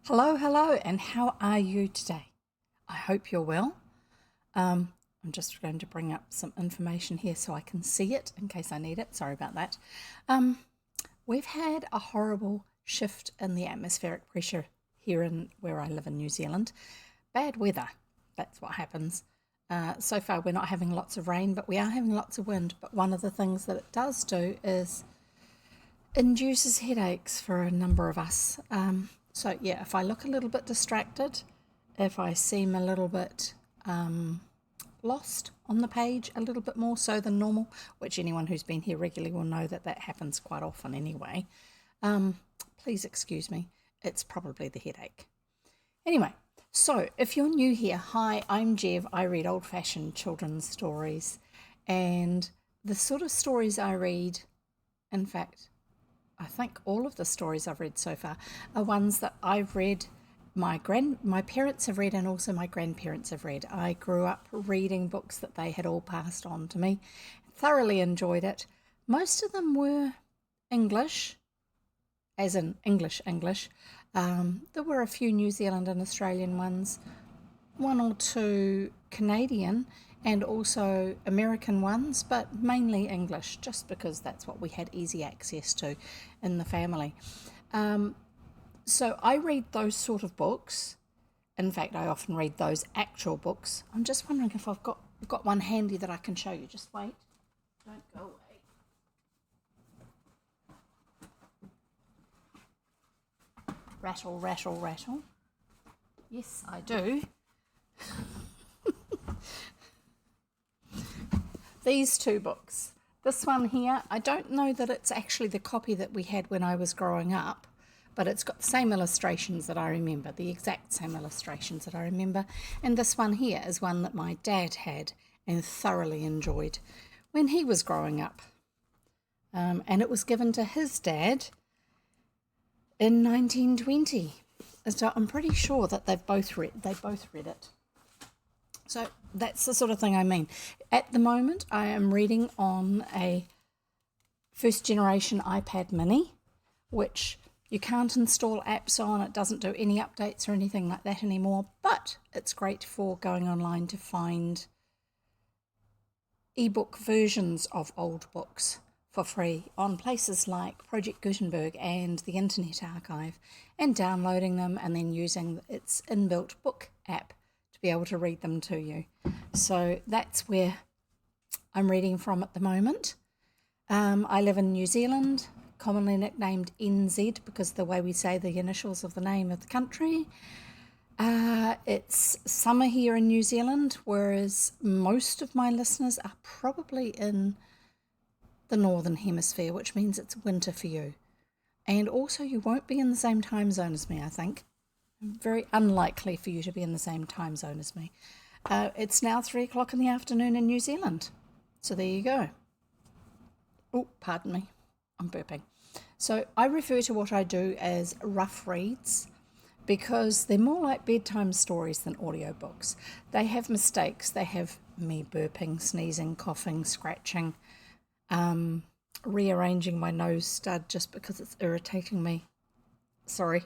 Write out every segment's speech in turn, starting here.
Hello, hello, and how are you today? I hope you're well. I'm just going to bring up some information here so I can see it in case I need it. Sorry about that. Um, we've had a horrible shift in the atmospheric pressure here in where I live in New Zealand. Bad weather, that's what happens. So far, we're not having lots of rain, but we are having lots of wind. But one of the things that it does do is induces headaches for a number of us. So yeah, if I look a little bit distracted, if I seem a little bit lost on the page, a little bit more so than normal, which anyone who's been here regularly will know that that happens quite often anyway, please excuse me. It's probably the headache. Anyway, so if you're new here, hi, I'm Jev. I read old-fashioned children's stories, and the sort of stories I read, in fact, I think all of the stories I've read so far are ones that I've read, my parents have read, and also my grandparents have read. I grew up reading books that they had all passed on to me. Thoroughly enjoyed it. Most of them were English, as in English. There were a few New Zealand and Australian ones, one or two Canadian and also American ones, but mainly English, just because that's what we had easy access to in the family. So I read those sort of books. In fact, I often read those actual books. I'm just wondering if I've got one handy that I can show you. Just wait. Don't go away. Rattle, rattle, rattle. Yes, I do. These two books. This one here, I don't know that it's actually the copy that we had when I was growing up, but it's got the same illustrations that I remember, the exact same illustrations that I remember. And this one here is one that my dad had and thoroughly enjoyed when he was growing up. And it was given to his dad in 1920. So I'm pretty sure that they both read it. So that's the sort of thing I mean. At the moment, I am reading on a first generation iPad mini, which you can't install apps on. It doesn't do any updates or anything like that anymore, but it's great for going online to find ebook versions of old books for free on places like Project Gutenberg and the Internet Archive, and downloading them and then using its inbuilt book app to be able to read them to you. So that's where I'm reading from at the moment. I live in New Zealand, commonly nicknamed NZ because of the way we say the initials of the name of the country. It's summer here in New Zealand, whereas most of my listeners are probably in the Northern Hemisphere, which means it's winter for you. And also you won't be in the same time zone as me, I think. Very unlikely for you to be in the same time zone as me. It's now 3 o'clock in the afternoon in New Zealand. So there you go. Oh, pardon me. I'm burping. So I refer to what I do as rough reads because they're more like bedtime stories than audiobooks. They have mistakes. They have me burping, sneezing, coughing, scratching, rearranging my nose stud just because it's irritating me. Sorry.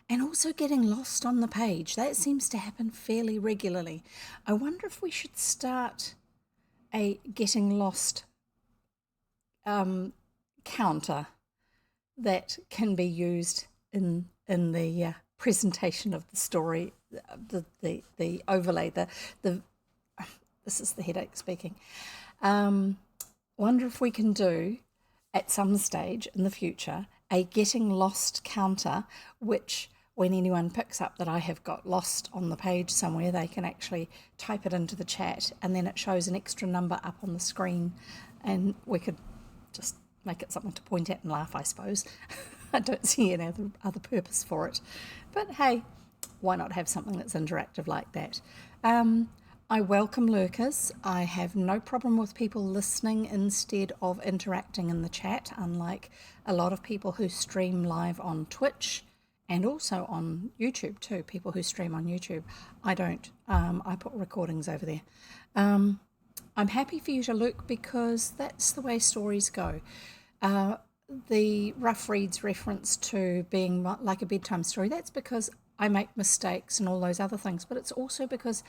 And also getting lost on the page. That seems to happen fairly regularly. I wonder if we should start a getting lost counter that can be used in the presentation of the story, the overlay, the this is the headache speaking. Wonder if we can do at some stage in the future a getting lost counter, which when anyone picks up that I have got lost on the page somewhere, they can actually type it into the chat and then it shows an extra number up on the screen, and we could just make it something to point at and laugh, I suppose. I don't see any other purpose for it. But hey, why not have something that's interactive like that? I welcome lurkers. I have no problem with people listening instead of interacting in the chat, unlike a lot of people who stream live on Twitch and also on YouTube too, people who stream on YouTube. I don't. I put recordings over there. I'm happy for you to look because that's the way stories go. the rough reads reference to being like a bedtime story, that's because I make mistakes and all those other things, but it's also because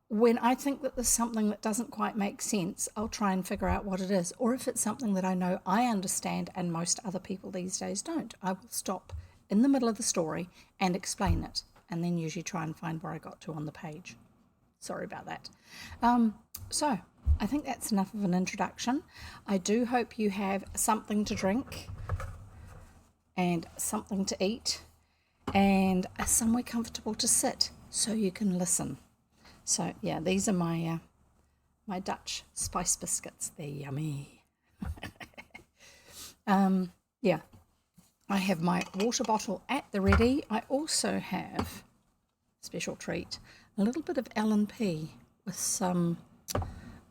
when I think that there's something that doesn't quite make sense, I'll try and figure out what it is. Or if it's something that I know I understand and most other people these days don't, I will stop in the middle of the story and explain it, and then usually try and find where I got to on the page. Sorry about that. So I think that's enough of an introduction. I do hope you have something to drink and something to eat and somewhere comfortable to sit so you can listen. So yeah, these are my my Dutch spice biscuits. They're yummy. Yeah, I have my water bottle at the ready. I also have, special treat, a little bit of L&P with some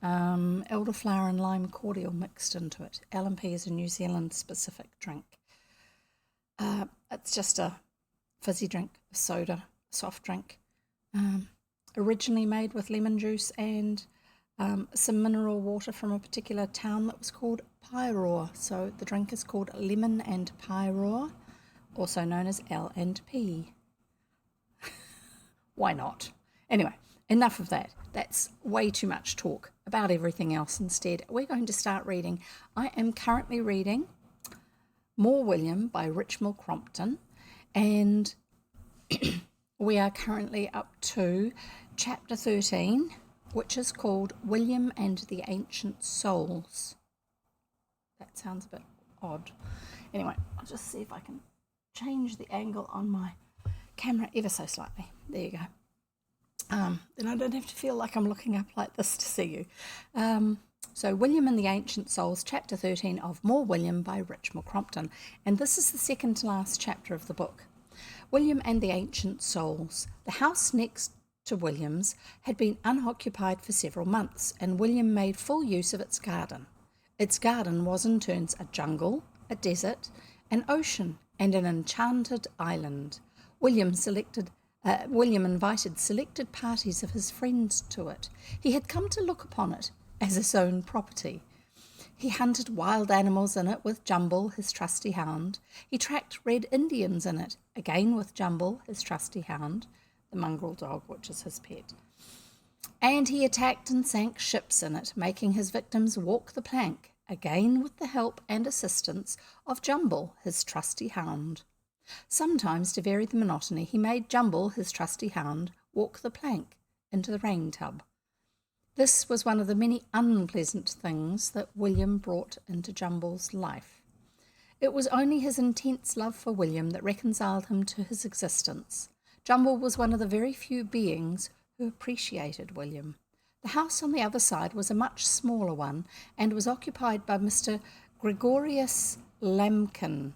elderflower and lime cordial mixed into it. L&P is a New Zealand specific drink. It's just a fizzy drink, a soda, soft drink. Originally made with lemon juice and some mineral water from a particular town that was called Pyroar. So the drink is called Lemon and Pyroar, also known as L&P. Why not? Anyway, enough of that. That's way too much talk about everything else. Instead, we're going to start reading. I am currently reading More William by Richmal Crompton, and we are currently up to chapter 13, which is called William and the Ancient Souls. That sounds a bit odd. Anyway, I'll just see if I can change the angle on my camera ever so slightly. There you go. Then I don't have to feel like I'm looking up like this to see you. So William and the Ancient Souls, chapter 13 of More William by Richmal Crompton. And this is the second to last chapter of the book. William and the Ancient Souls. The house next to William's had been unoccupied for several months, and William made full use of its garden. Its garden was in turns a jungle, a desert, an ocean, and an enchanted island. William invited selected parties of his friends to it. He had come to look upon it as his own property. He hunted wild animals in it with Jumble, his trusty hound. He tracked red Indians in it, again with Jumble, his trusty hound, the mongrel dog, which is his pet. And he attacked and sank ships in it, making his victims walk the plank, again with the help and assistance of Jumble, his trusty hound. Sometimes, to vary the monotony, he made Jumble, his trusty hound, walk the plank into the rain tub. This was one of the many unpleasant things that William brought into Jumble's life. It was only his intense love for William that reconciled him to his existence. Jumble was one of the very few beings who appreciated William. The house on the other side was a much smaller one and was occupied by Mr. Gregorius Lambkin.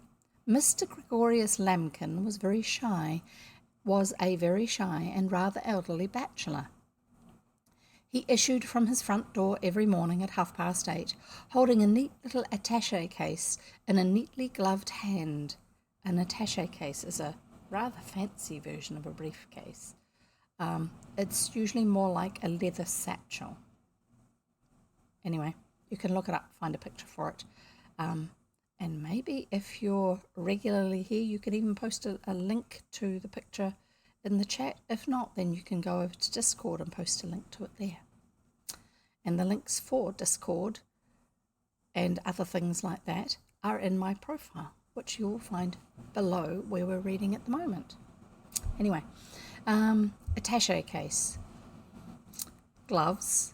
Mr. Gregorius Lambkin was a very shy and rather elderly bachelor. He issued from his front door every morning at 8:30, holding a neat little attaché case in a neatly gloved hand. An attaché case is a rather fancy version of a briefcase. It's usually more like a leather satchel. Anyway, you can look it up, find a picture for it. And maybe if you're regularly here, you can even post a link to the picture in the chat. If not, then you can go over to Discord and post a link to it there. And the links for Discord and other things like that are in my profile, which you will find below where we're reading at the moment. Anyway, attaché case, gloves,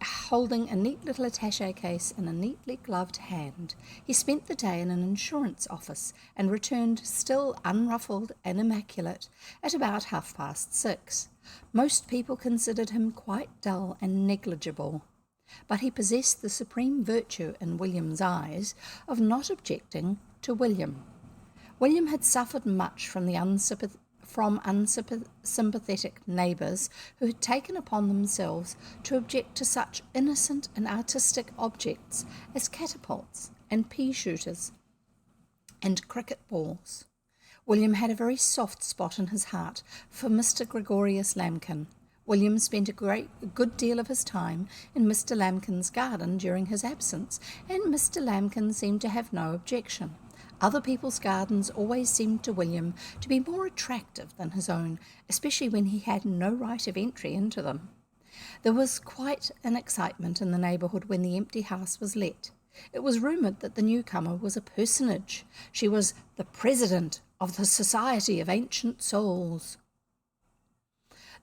holding a neat little attaché case in a neatly gloved hand. He spent the day in an insurance office and returned still unruffled and immaculate at about 6:30. Most people considered him quite dull and negligible, but he possessed the supreme virtue in William's eyes of not objecting to William. William had suffered much from unsympathetic neighbours who had taken upon themselves to object to such innocent and artistic objects as catapults and pea-shooters and cricket balls. William had a very soft spot in his heart for Mr. Gregorius Lambkin. William spent a good deal of his time in Mr. Lambkin's garden during his absence, and Mr. Lambkin seemed to have no objection. Other people's gardens always seemed to William to be more attractive than his own, especially when he had no right of entry into them. There was quite an excitement in the neighbourhood when the empty house was let. It was rumoured that the newcomer was a personage. She was the president of the Society of Ancient Souls.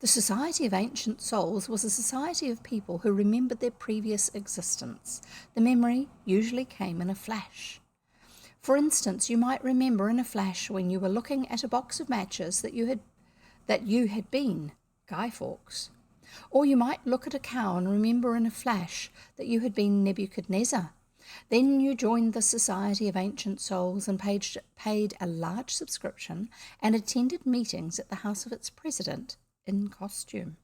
The Society of Ancient Souls was a society of people who remembered their previous existence. The memory usually came in a flash. For instance, you might remember in a flash when you were looking at a box of matches that you had been Guy Fawkes. Or you might look at a cow and remember in a flash that you had been Nebuchadnezzar. Then you joined the Society of Ancient Souls and paid a large subscription and attended meetings at the house of its president in costume.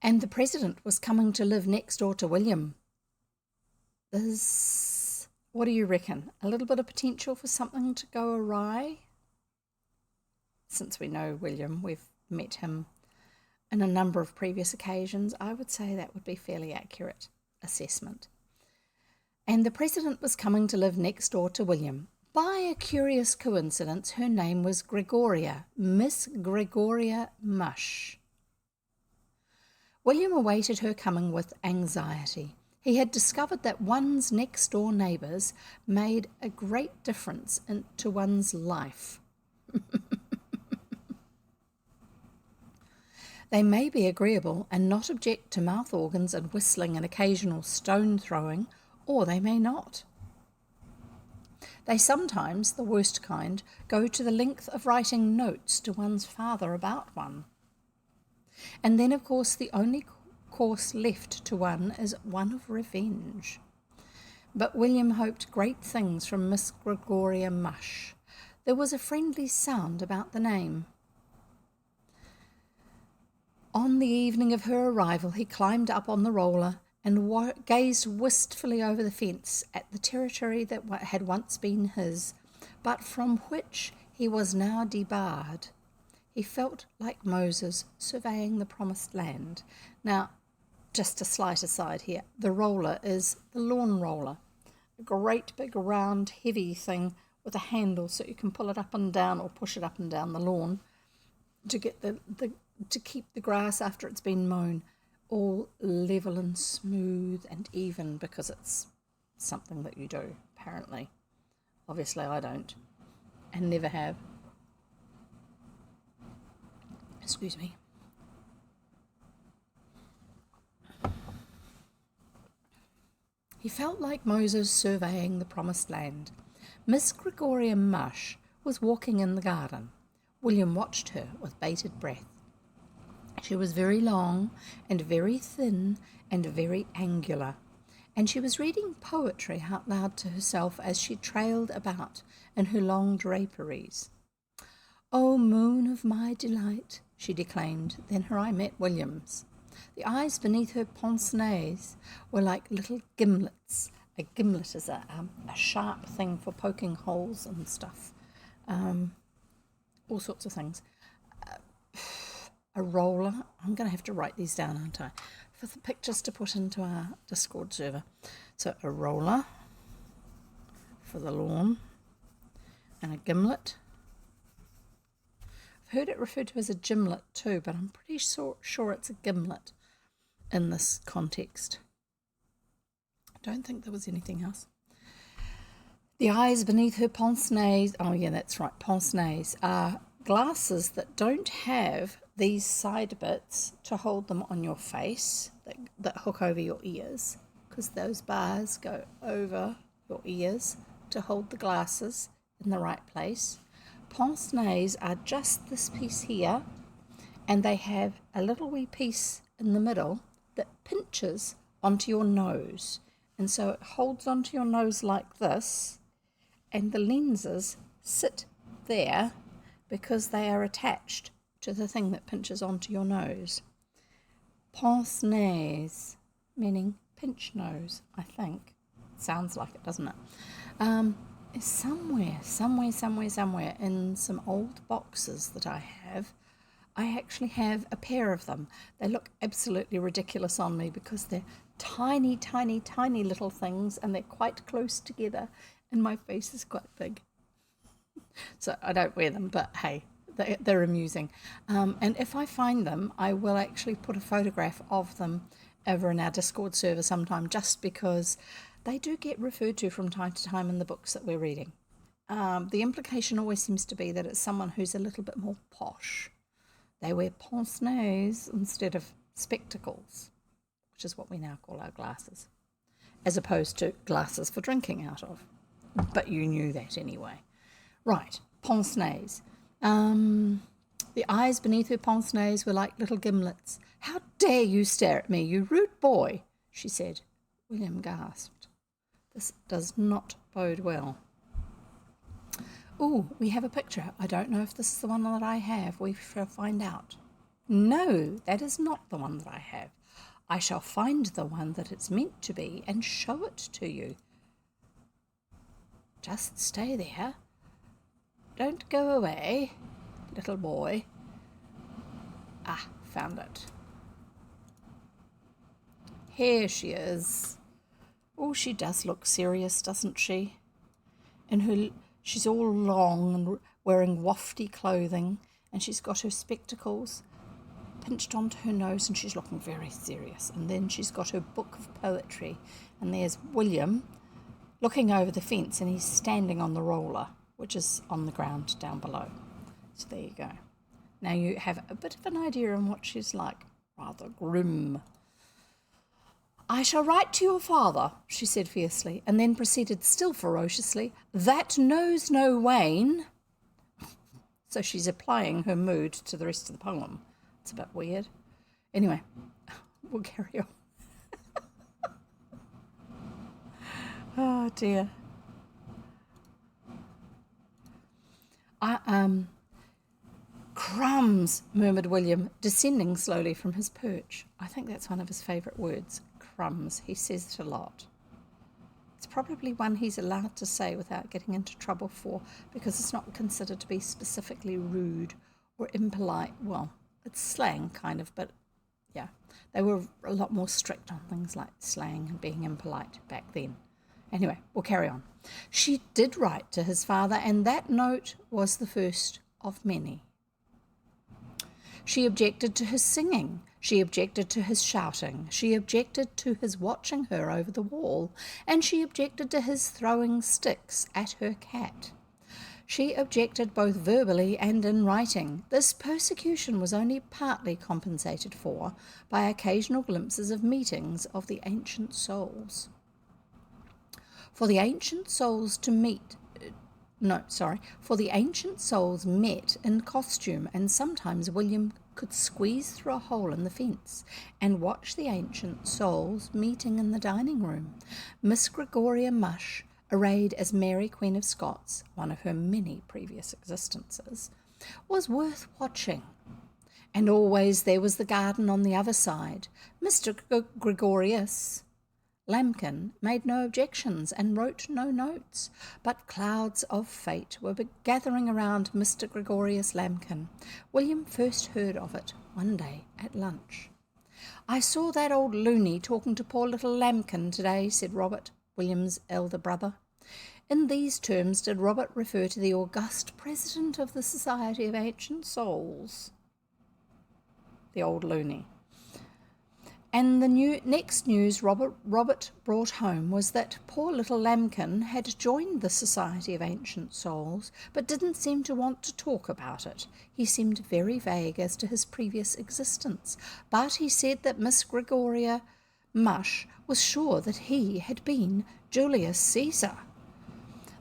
And the president was coming to live next door to William. What do you reckon? A little bit of potential for something to go awry? Since we know William, we've met him in a number of previous occasions, I would say that would be fairly accurate assessment. And the president was coming to live next door to William. By a curious coincidence, her name was Gregoria, Miss Gregoria Mush. William awaited her coming with anxiety. He had discovered that one's next-door neighbours made a great difference to one's life. They may be agreeable and not object to mouth organs and whistling and occasional stone throwing, or they may not. They sometimes, the worst kind, go to the length of writing notes to one's father about one. And then, of course, the only course left to one is one of revenge. But William hoped great things from Miss Gregoria Mush. There was a friendly sound about the name. On the evening of her arrival, he climbed up on the roller and gazed wistfully over the fence at the territory that had once been his, but from which he was now debarred. He felt like Moses surveying the promised land. Now, just a slight aside here, the roller is the lawn roller, a great big round heavy thing with a handle so you can pull it up and down or push it up and down the lawn to get to keep the grass after it's been mown all level and smooth and even, because it's something that you do, apparently. Obviously I don't, and never have. Excuse me. He felt like Moses surveying the promised land. Miss Gregoria Mush was walking in the garden. William watched her with bated breath. She was very long and very thin and very angular, and she was reading poetry out loud to herself as she trailed about in her long draperies. "O moon of my delight," she declaimed. Then her eye met William's. The eyes beneath her pince-nez were like little gimlets. A gimlet is a sharp thing for poking holes and stuff, all sorts of things. A roller. I'm going to have to write these down, aren't I, for the pictures to put into our Discord server. So a roller for the lawn and a gimlet. I've heard it referred to as a gimlet too, but I'm pretty sure it's a gimlet in this context. I don't think there was anything else. The eyes beneath her pince-nez, oh yeah, that's right, pince-nez, are glasses that don't have these side bits to hold them on your face, that hook over your ears, because those bars go over your ears to hold the glasses in the right place. Pince-nez are just this piece here, and they have a little wee piece in the middle that pinches onto your nose, and so it holds onto your nose like this, and the lenses sit there because they are attached to the thing that pinches onto your nose. Pince-nez, meaning pinch nose, I think. Sounds like it, doesn't it? Somewhere in some old boxes that I have, I actually have a pair of them. They look absolutely ridiculous on me because they're tiny, tiny, tiny little things, and they're quite close together, and my face is quite big. So I don't wear them, but hey, they're amusing. And if I find them, I will actually put a photograph of them over in our Discord server sometime, just because they do get referred to from time to time in the books that we're reading. The implication always seems to be that it's someone who's a little bit more posh. They wear pince-nez instead of spectacles, which is what we now call our glasses, as opposed to glasses for drinking out of. But you knew that anyway. Right, pince-nez. The eyes beneath her pince-nez were like little gimlets. "How dare you stare at me, you rude boy," she said. William gasped. This does not bode well. "Oh, we have a picture. I don't know if this is the one that I have. We shall find out." "No, that is not the one that I have. I shall find the one that it's meant to be and show it to you. Just stay there. Don't go away, little boy." Ah, found it. Here she is. Oh, she does look serious, doesn't she? She's all long and wearing wafty clothing, and she's got her spectacles pinched onto her nose, and she's looking very serious. And then she's got her book of poetry, and there's William looking over the fence, and he's standing on the roller, which is on the ground down below. So there you go. Now you have a bit of an idea on what she's like. Rather grim. "I shall write to your father," she said fiercely, and then proceeded still ferociously, "that knows no wane." So she's applying her mood to the rest of the poem. It's a bit weird. Anyway, we'll carry on. Oh dear. "Crumbs," murmured William, descending slowly from his perch. I think that's one of his favourite words, crumbs. He says it a lot. It's probably one he's allowed to say without getting into trouble for, because it's not considered to be specifically rude or impolite. Well, it's slang kind of, but yeah, they were a lot more strict on things like slang and being impolite back then. Anyway, we'll carry on. She did write to his father, and that note was the first of many. She objected to his singing. She objected to his shouting. She objected to his watching her over the wall, and she objected to his throwing sticks at her cat. She objected both verbally and in writing. This persecution was only partly compensated for by occasional glimpses of meetings of the ancient souls. For the ancient souls met in costume, and sometimes William could squeeze through a hole in the fence and watch the ancient souls meeting in the dining room. Miss Gregoria Mush, arrayed as Mary Queen of Scots, one of her many previous existences, was worth watching. And always there was the garden on the other side. Mr. Gregorius Lambkin made no objections and wrote no notes, but clouds of fate were gathering around Mr. Gregorius Lambkin. William first heard of it one day at lunch. "I saw that old loony talking to poor little Lambkin today," said Robert, William's elder brother. In these terms did Robert refer to the august president of the Society of Ancient Souls, the old loony. And the next news Robert brought home was that poor little Lambkin had joined the Society of Ancient Souls, but didn't seem to want to talk about it. He seemed very vague as to his previous existence, but he said that Miss Gregoria Mush was sure that he had been Julius Caesar.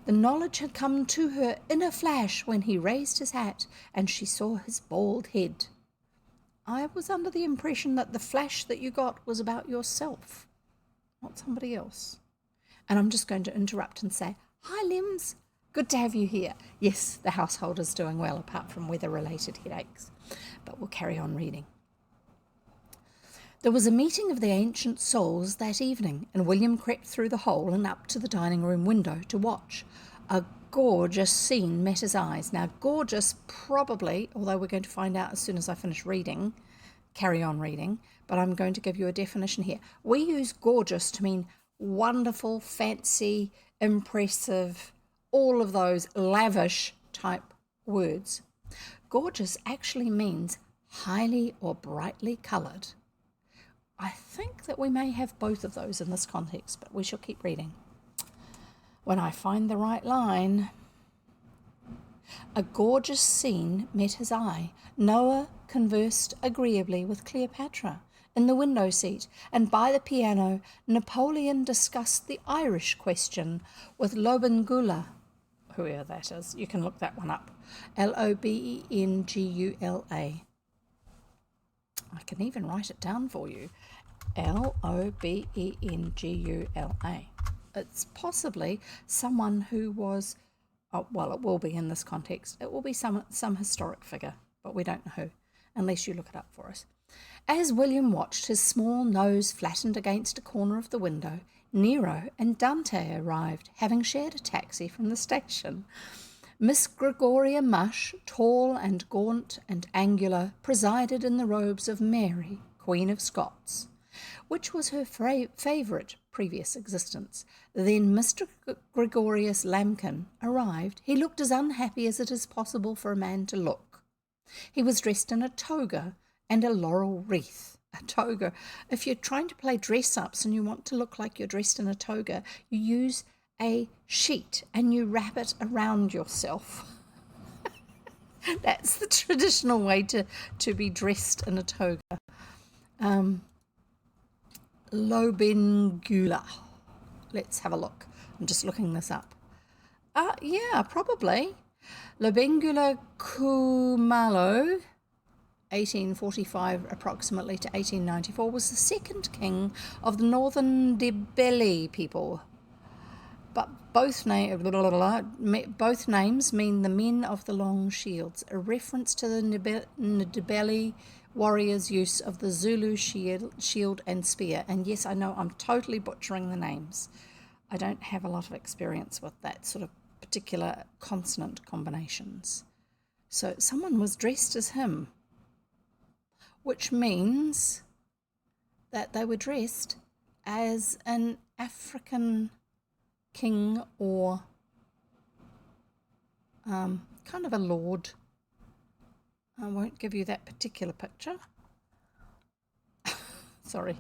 The knowledge had come to her in a flash when he raised his hat and she saw his bald head. "I was under the impression that the flash that you got was about yourself, not somebody else." And I'm just going to interrupt and say, "Hi, Limbs. Good to have you here." Yes, the household is doing well, apart from weather-related headaches. But we'll carry on reading. There was a meeting of the ancient souls that evening, and William crept through the hole and up to the dining room window to watch. A gorgeous scene met his eyes. Now, gorgeous probably, although we're going to find out as soon as I finish reading, carry on reading, but I'm going to give you a definition here. We use gorgeous to mean wonderful, fancy, impressive, all of those lavish type words. Gorgeous actually means highly or brightly coloured. I think that we may have both of those in this context, but we shall keep reading. When I find the right line. A gorgeous scene met his eye. Noah conversed agreeably with Cleopatra in the window seat, and by the piano Napoleon discussed the Irish question with Lobengula, whoever that is. You can look that one up. Lobengula. I can even write it down for you. Lobengula. It's possibly someone who was, well, it will be in this context. It will be some historic figure, but we don't know who, unless you look it up for us. As William watched, his small nose flattened against a corner of the window, Nero and Dante arrived, having shared a taxi from the station. Miss Gregoria Mush, tall and gaunt and angular, presided in the robes of Mary, Queen of Scots, which was her favourite previous existence. Then Mr. Gregorius Lambkin arrived. He looked as unhappy as it is possible for a man to look. He was dressed in a toga and a laurel wreath. A toga. If you're trying to play dress-ups and you want to look like you're dressed in a toga, you use a sheet and you wrap it around yourself. That's the traditional way to be dressed in a toga. Lobengula. Let's have a look. I'm just looking this up. Yeah, probably. Lobengula Khumalo, 1845 approximately to 1894, was the second king of the northern Ndebele people. But both names mean the men of the long shields, a reference to the Ndebele warriors' use of the Zulu shield and spear. And yes, I know I'm totally butchering the names. I don't have a lot of experience with that sort of particular consonant combinations. So someone was dressed as him, which means that they were dressed as an African king or kind of a lord. I won't give you that particular picture. Sorry,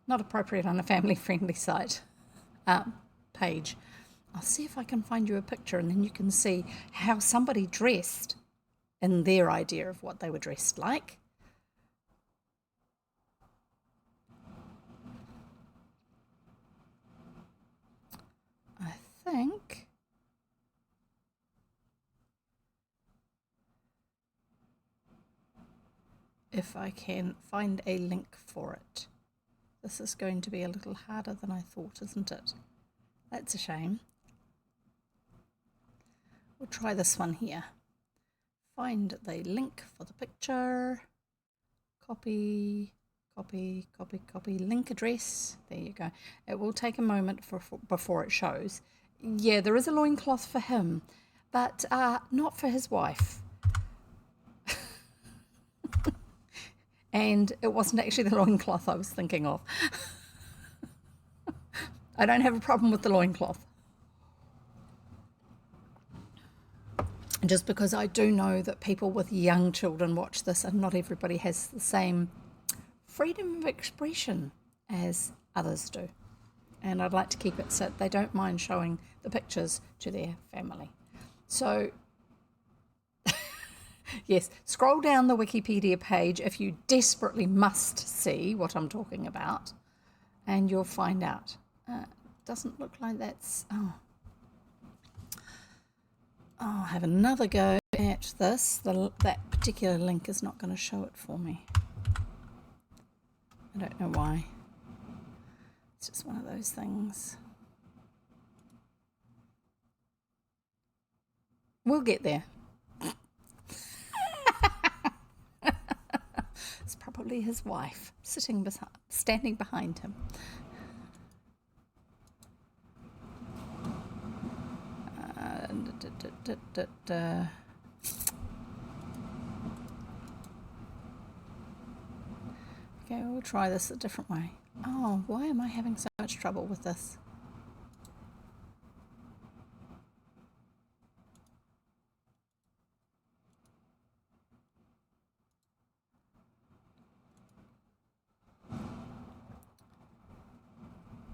not appropriate on a family-friendly site page. I'll see if I can find you a picture and then you can see how somebody dressed in their idea of what they were dressed like. I think if I can find a link for it. This is going to be a little harder than I thought, isn't it? That's a shame. We'll try this one here. Find the link for the picture. Copy, link address. There you go. It will take a moment before it shows. Yeah, there is a loincloth for him, but not for his wife. And it wasn't actually the loincloth I was thinking of. I don't have a problem with the loincloth. Just because I do know that people with young children watch this and not everybody has the same freedom of expression as others do. And I'd like to keep it so they don't mind showing the pictures to their family. So, yes, scroll down the Wikipedia page if you desperately must see what I'm talking about, and you'll find out. Doesn't look like that's... I'll have another go at this. That particular link is not going to show it for me. I don't know why. It's just one of those things. We'll get there. It's probably his wife standing behind him. Okay, we'll try this a different way. Oh, why am I having so much trouble with this?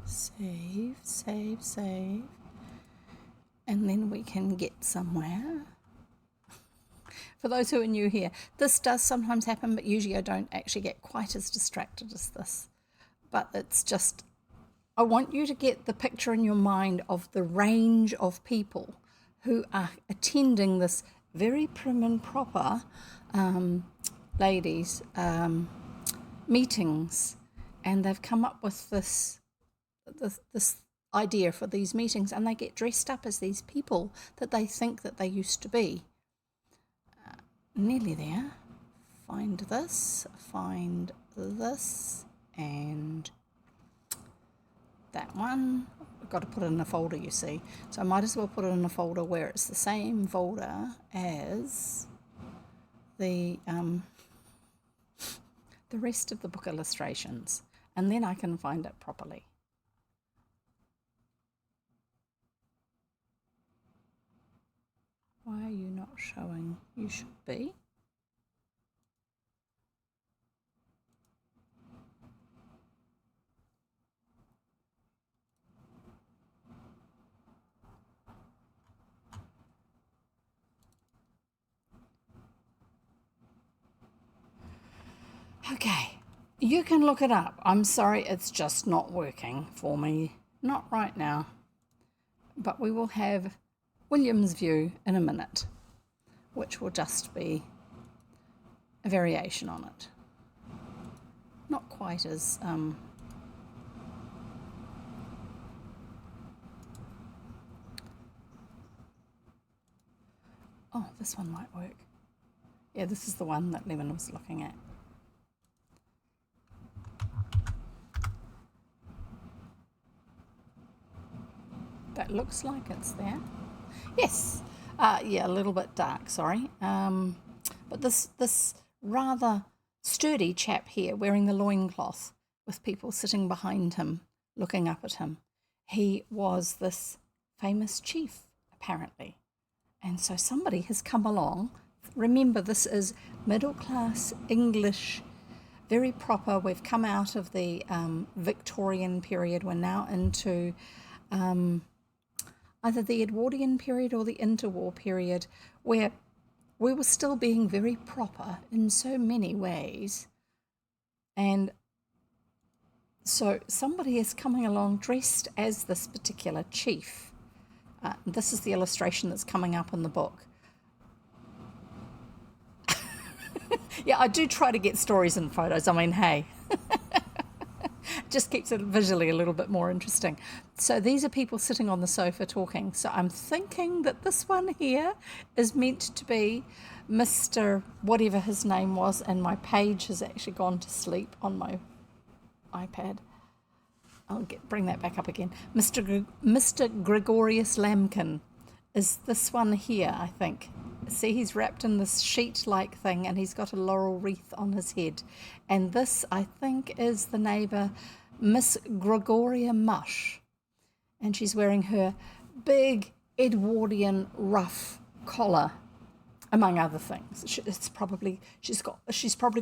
Save, save, save. And then we can get somewhere. For those who are new here, this does sometimes happen, but usually I don't actually get quite as distracted as this. But it's just, I want you to get the picture in your mind of the range of people who are attending this very prim and proper ladies' meetings. And they've come up with this idea for these meetings, and they get dressed up as these people that they think that they used to be. Nearly there. Find this, and that one. I've got to put it in a folder, you see. So I might as well put it in a folder where it's the same folder as the rest of the book illustrations, and then I can find it properly. Why are you not showing? You should be. Okay, you can look it up. I'm sorry, it's just not working for me. Not right now. But we will have William's view in a minute, which will just be a variation on it. Not quite as oh, this one might work. Yeah, this is the one that Levin was looking at. That looks like it's there. Yes, yeah, a little bit dark, sorry. But this rather sturdy chap here wearing the loincloth with people sitting behind him, looking up at him, he was this famous chief, apparently. And so somebody has come along. Remember, this is middle-class English, very proper. We've come out of the Victorian period. We're now into either the Edwardian period or the interwar period, where we were still being very proper in so many ways. And so somebody is coming along dressed as this particular chief. This is the illustration that's coming up in the book. Yeah, I do try to get stories and photos. I mean, hey. Just keeps it visually a little bit more interesting. So these are people sitting on the sofa talking. So I'm thinking that this one here is meant to be Mr. whatever his name was, and my page has actually gone to sleep on my iPad. I'll bring that back up again. Mr. Gregorius Lambkin is this one here, I think. See, he's wrapped in this sheet-like thing, and he's got a laurel wreath on his head. And this, I think, is the neighbour, Miss Gregoria Mush. And she's wearing her big Edwardian ruff collar, among other things. She's probably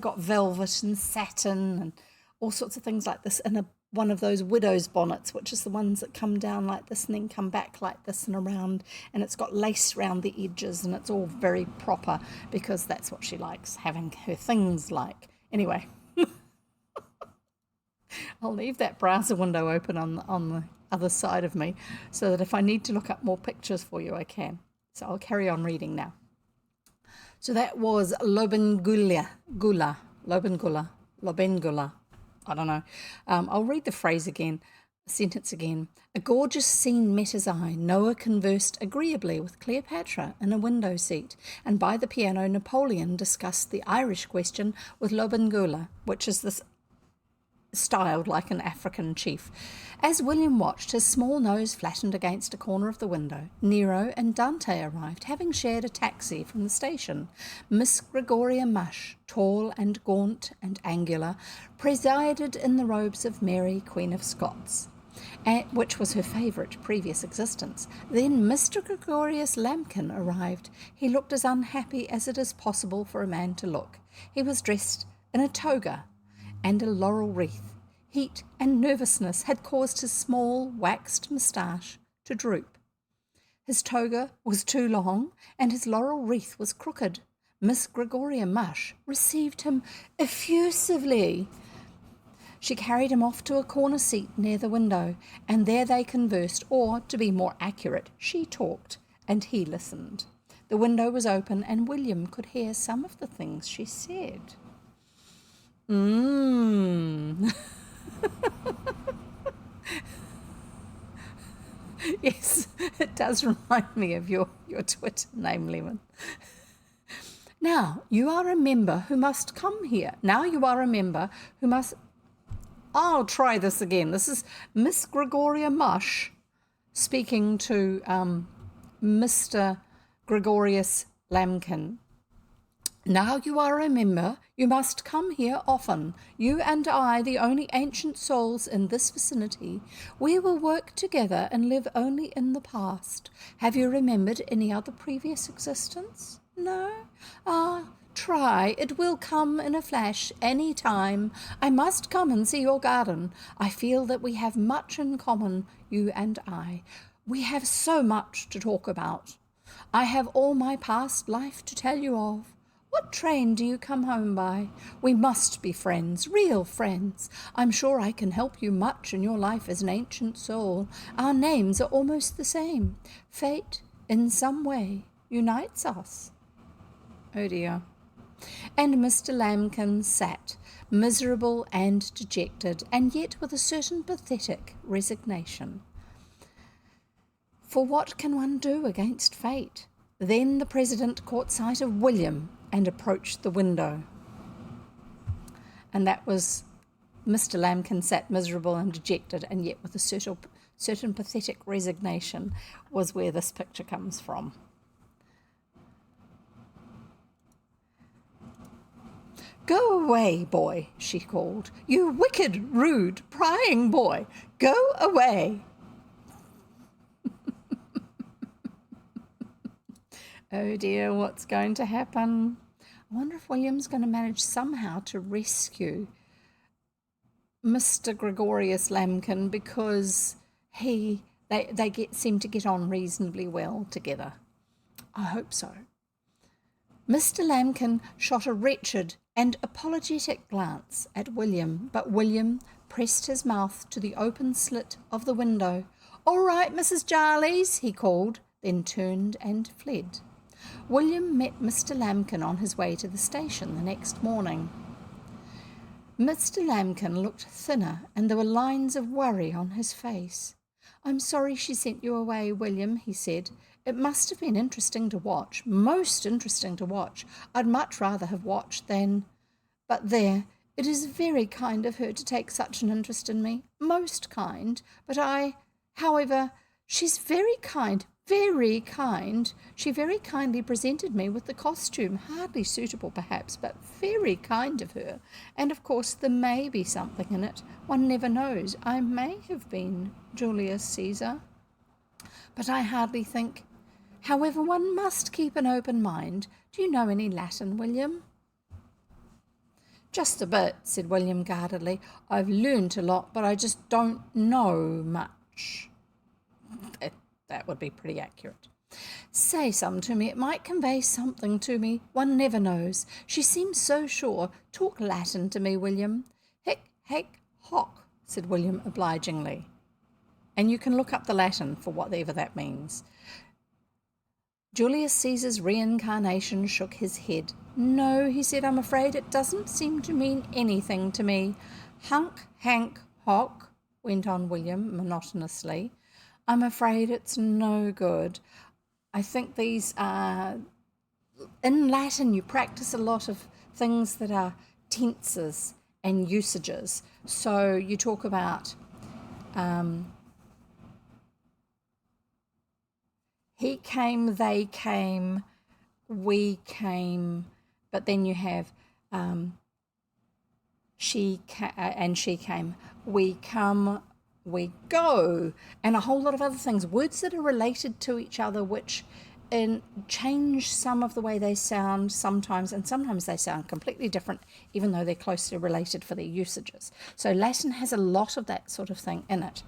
got velvet and satin and all sorts of things like this in one of those widow's bonnets, which is the ones that come down like this and then come back like this and around, and it's got lace around the edges, and it's all very proper because that's what she likes, having her things like. Anyway, I'll leave that browser window open on the other side of me so that if I need to look up more pictures for you, I can. So I'll carry on reading now. So that was Lobengula. I don't know. I'll read the sentence again. A gorgeous scene met his eye. Noah conversed agreeably with Cleopatra in a window seat, and by the piano Napoleon discussed the Irish question with Lobengula, which is this styled like an African chief. As William watched, his small nose flattened against a corner of the window. Nero and Dante arrived, having shared a taxi from the station. Miss Gregoria Mush, tall and gaunt and angular, presided in the robes of Mary, Queen of Scots, which was her favourite previous existence. Then Mr. Gregorius Lambkin arrived. He looked as unhappy as it is possible for a man to look. He was dressed in a toga and a laurel wreath. Heat and nervousness had caused his small, waxed moustache to droop. His toga was too long, and his laurel wreath was crooked. Miss Gregoria Mush received him effusively. She carried him off to a corner seat near the window, and there they conversed, or, to be more accurate, she talked, and he listened. The window was open, and William could hear some of the things she said. Yes, it does remind me of your Twitter name, Lemon. Now you are a member who must come here. Now you are a member who must... I'll try this again. This is Miss Gregoria Mush speaking to Mr. Gregorius Lambkin. Now you are a member, you must come here often. You and I, the only ancient souls in this vicinity, we will work together and live only in the past. Have you remembered any other previous existence? No? Try. It will come in a flash, any time. I must come and see your garden. I feel that we have much in common, you and I. We have so much to talk about. I have all my past life to tell you of. What train do you come home by? We must be friends, real friends. I'm sure I can help you much in your life as an ancient soul. Our names are almost the same. Fate, in some way, unites us. Oh dear. And Mr. Lambkin sat, miserable and dejected, and yet with a certain pathetic resignation. For what can one do against fate? Then the president caught sight of William and approached the window. And that was Mr. Lambkin sat miserable and dejected, and yet with a certain pathetic resignation was where this picture comes from. Go away, boy, she called. You wicked, rude, prying boy. Go away. Oh dear, what's going to happen? I wonder if William's going to manage somehow to rescue Mr. Gregorius Lambkin, because they seem to get on reasonably well together. I hope so. Mr. Lambkin shot a wretched and apologetic glance at William, but William pressed his mouth to the open slit of the window. All right, Mrs. Jarley's, he called, then turned and fled. William met Mr. Lambkin on his way to the station the next morning. Mr. Lambkin looked thinner, and there were lines of worry on his face. I'm sorry she sent you away, William, he said. It must have been interesting to watch, most interesting to watch. I'd much rather have watched than... But there, it is very kind of her to take such an interest in me, most kind. But however, she's very kind, very kind. She very kindly presented me with the costume, hardly suitable perhaps, but very kind of her. And of course there may be something in it. One never knows. I may have been Julius Caesar, but I hardly think. However, one must keep an open mind. Do you know any Latin, William? Just a bit, said William guardedly. I've learnt a lot, but I just don't know much. That would be pretty accurate. Say some to me. It might convey something to me. One never knows. She seems so sure. Talk Latin to me, William. Hic, haec, hoc, said William obligingly. And you can look up the Latin for whatever that means. Julius Caesar's reincarnation shook his head. No, he said, I'm afraid it doesn't seem to mean anything to me. Hunk, hank, hock, went on William monotonously. I'm afraid it's no good. I think these are... In Latin, you practice a lot of things that are tenses and usages. So you talk about he came, they came, we came, but then you have she came, we come, we go, and a whole lot of other things, words that are related to each other, which change some of the way they sound sometimes, and sometimes they sound completely different, even though they're closely related for their usages. So Latin has a lot of that sort of thing in it,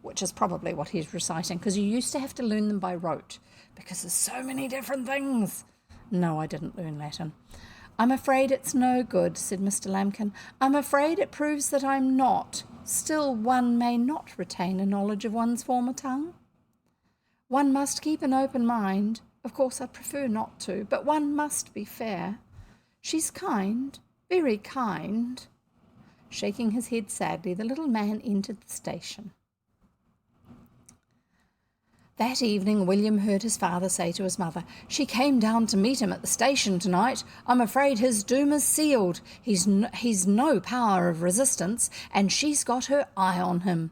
which is probably what he's reciting, because you used to have to learn them by rote, because there's so many different things. No, I didn't learn Latin. I'm afraid it's no good, said Mr. Lambkin. I'm afraid it proves that I'm not. Still, one may not retain a knowledge of one's former tongue. One must keep an open mind. Of course, I'd prefer not to, but one must be fair. She's kind, very kind. Shaking his head sadly, the little man entered the station. That evening, William heard his father say to his mother, "She came down to meet him at the station tonight. I'm afraid his doom is sealed. He's no power of resistance, and she's got her eye on him."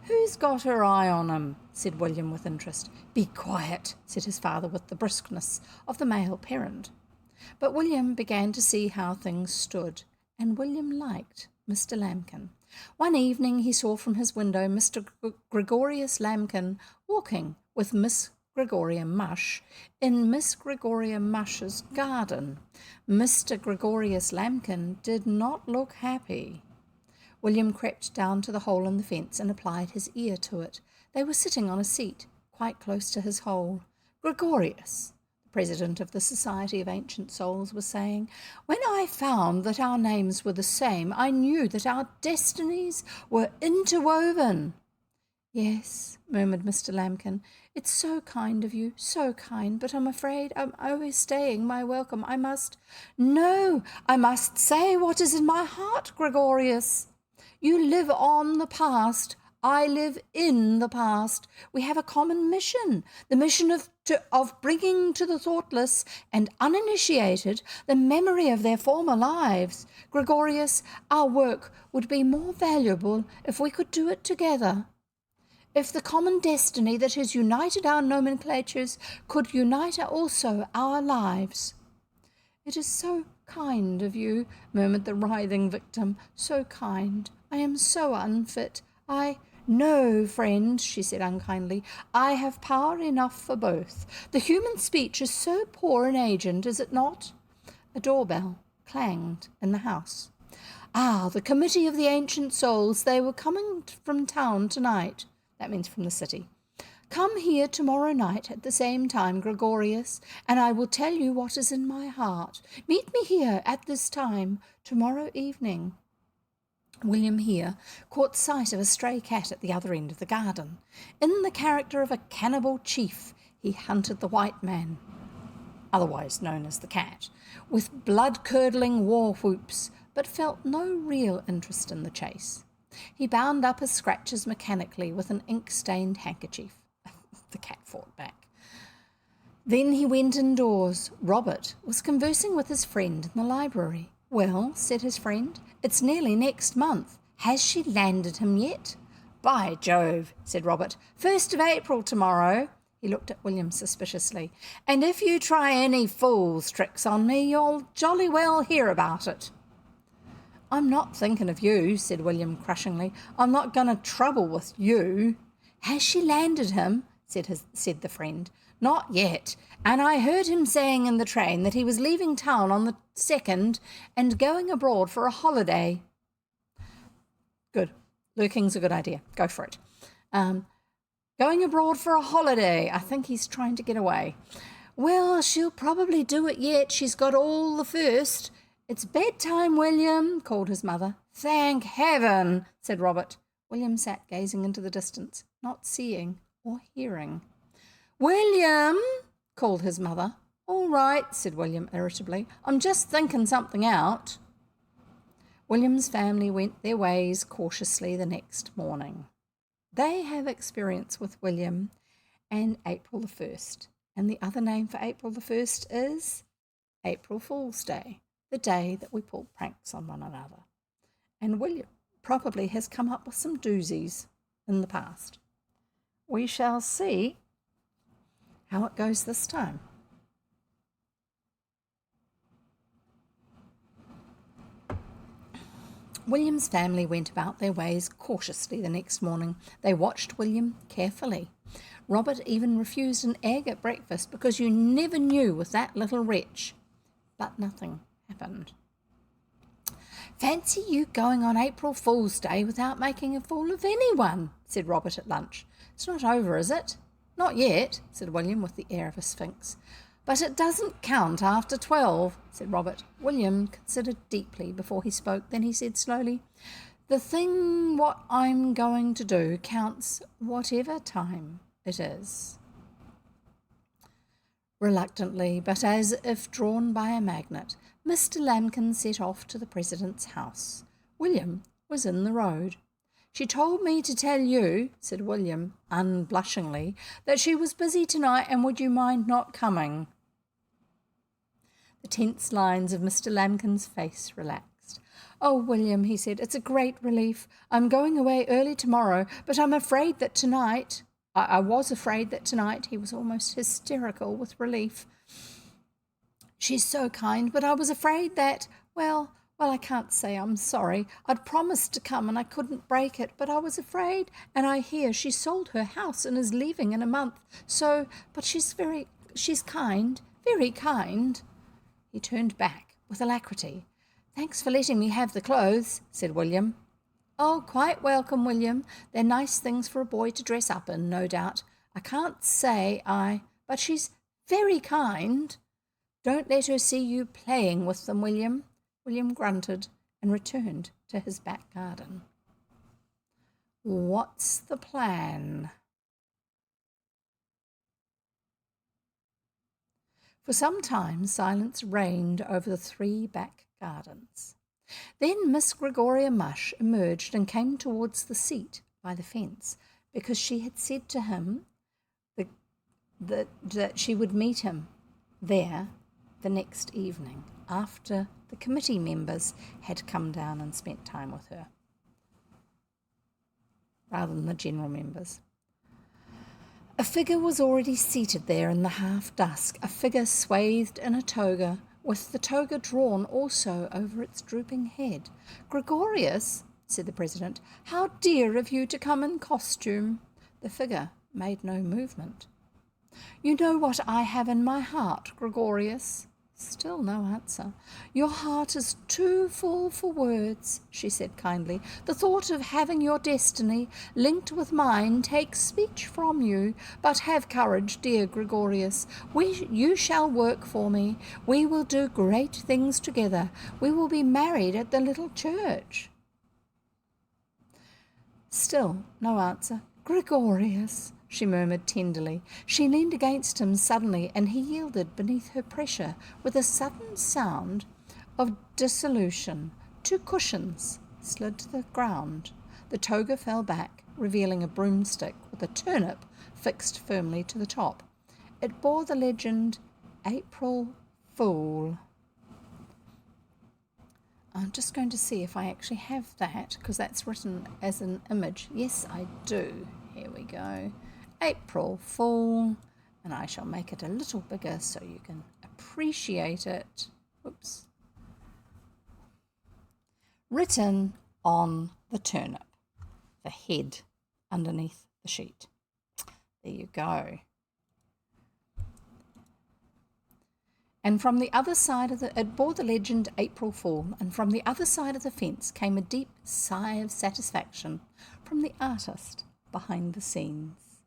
"Who's got her eye on him?" said William with interest. "Be quiet," said his father with the briskness of the male parent. But William began to see how things stood, and William liked Mr. Lambkin. One evening he saw from his window Mr. Gregorius Lambkin walking with Miss Gregoria Mush in Miss Gregoria Mush's garden. Mr. Gregorius Lambkin did not look happy. William crept down to the hole in the fence and applied his ear to it. They were sitting on a seat quite close to his hole. "Gregorius," the president of the Society of Ancient Souls was saying, "when I found that our names were the same, I knew that our destinies were interwoven." "Yes," murmured Mr. Lambkin, "it's so kind of you, so kind, but I'm afraid I'm overstaying my welcome. I must say what is in my heart, Gregorius. You live on the past. I live in the past. We have a common mission, the mission of bringing to the thoughtless and uninitiated the memory of their former lives. Gregorius, our work would be more valuable if we could do it together. If the common destiny that has united our nomenclatures could unite also our lives." "It is so kind of you," murmured the writhing victim, "so kind. I am so unfit. No, friend," she said unkindly, "I have power enough for both. The human speech is so poor an agent, is it not?" A doorbell clanged in the house. "Ah, the Committee of the Ancient Souls. They were coming from town tonight." That means from the city. "Come here tomorrow night at the same time, Gregorius, and I will tell you what is in my heart. Meet me here at this time tomorrow evening." William here caught sight of a stray cat at the other end of the garden. In the character of a cannibal chief, he hunted the white man, otherwise known as the cat, with blood-curdling war whoops, but felt no real interest in the chase. He bound up his scratches mechanically with an ink-stained handkerchief. The cat fought back. Then he went indoors. Robert was conversing with his friend in the library. "Well," said his friend, "it's nearly next month. Has she landed him yet?" "By Jove," said Robert, "1st of April tomorrow." He looked at William suspiciously. "And if you try any fool's tricks on me, you'll jolly well hear about it." "I'm not thinking of you," said William crushingly. "I'm not going to trouble with you." "Has she landed him?" said the friend. "Not yet, and I heard him saying in the train that he was leaving town on the 2nd and going abroad for a holiday." Good. Lurking's a good idea. Go for it. Going abroad for a holiday. I think he's trying to get away. "Well, she'll probably do it yet. She's got all the first." "It's bedtime, William," called his mother. "Thank heaven," said Robert. William sat gazing into the distance, not seeing or hearing. "William," called his mother. "All right," said William irritably. "I'm just thinking something out." William's family went their ways cautiously the next morning. They have experience with William and April the 1st, and the other name for April the 1st is April Fool's Day, the day that we pull pranks on one another. and William probably has come up with some doozies in the past. We shall see how it goes this time. William's family went about their ways cautiously the next morning. They watched William carefully. Robert even refused an egg at breakfast because you never knew with that little wretch. But nothing happened. "Fancy you going on April Fool's Day without making a fool of anyone," said Robert at lunch. "It's not over, is it?" "Not yet," said William with the air of a sphinx. "But it doesn't count after 12, said Robert. William considered deeply before he spoke. Then he said slowly, "The thing what I'm going to do counts whatever time it is." Reluctantly, but as if drawn by a magnet, Mr. Lambkin set off to the President's house. William was in the road. "She told me to tell you," said William unblushingly, "that she was busy tonight and would you mind not coming?" The tense lines of Mr. Lambkin's face relaxed. "Oh, William," he said, "it's a great relief. I'm going away early tomorrow, but I'm afraid that tonight—" I was afraid that tonight he was almost hysterical with relief. "She's so kind, but I was afraid that, well, I can't say I'm sorry. I'd promised to come and I couldn't break it, but I was afraid, and I hear she sold her house and is leaving in a month. So, but she's kind, very kind." He turned back with alacrity. "Thanks for letting me have the clothes," said William. "Oh, quite welcome, William. They're nice things for a boy to dress up in, no doubt. I can't say but she's very kind. Don't let her see you playing with them, William." William grunted and returned to his back garden. What's the plan? For some time silence reigned over the 3 back gardens. Then Miss Gregoria Mush emerged and came towards the seat by the fence, because she had said to him that she would meet him there the next evening after the committee members had come down and spent time with her, rather than the general members. A figure was already seated there in the half-dusk, a figure swathed in a toga, with the toga drawn also over its drooping head. "Gregorius," said the President, "how dear of you to come in costume." The figure made no movement. "You know what I have in my heart, Gregorius." Still no answer. "Your heart is too full for words," she said kindly. "The thought of having your destiny linked with mine takes speech from you. But have courage, dear Gregorius. You shall work for me. We will do great things together. We will be married at the little church." Still no answer. "Gregorius," she murmured tenderly. She leaned against him suddenly, and he yielded beneath her pressure with a sudden sound of dissolution. 2 cushions slid to the ground. The toga fell back, revealing a broomstick with a turnip fixed firmly to the top. It bore the legend, "April Fool." I'm just going to see if I actually have that, because that's written as an image. Yes, I do. Here we go. April Fool, and I shall make it a little bigger so you can appreciate it. Oops. Written on the turnip, the head underneath the sheet. There you go. And from the other side of it bore the legend April Fool, and from the other side of the fence came a deep sigh of satisfaction from the artist behind the scenes.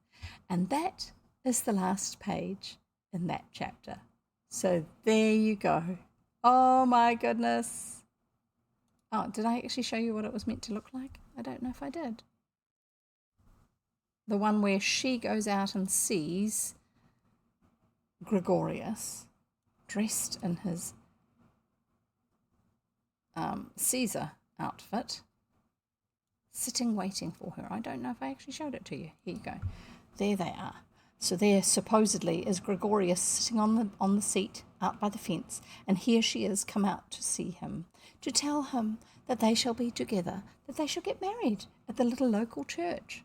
And that is the last page in that chapter. So there you go. Oh my goodness. Oh, did I actually show you what it was meant to look like? I don't know if I did. The one where she goes out and sees Gregorius dressed in his Caesar outfit, sitting waiting for her. I don't know if I actually showed it to you. Here you go. There they are. So there supposedly is Gregorius sitting on the seat out by the fence, and here she is come out to see him, to tell him that they shall be together, that they shall get married at the little local church.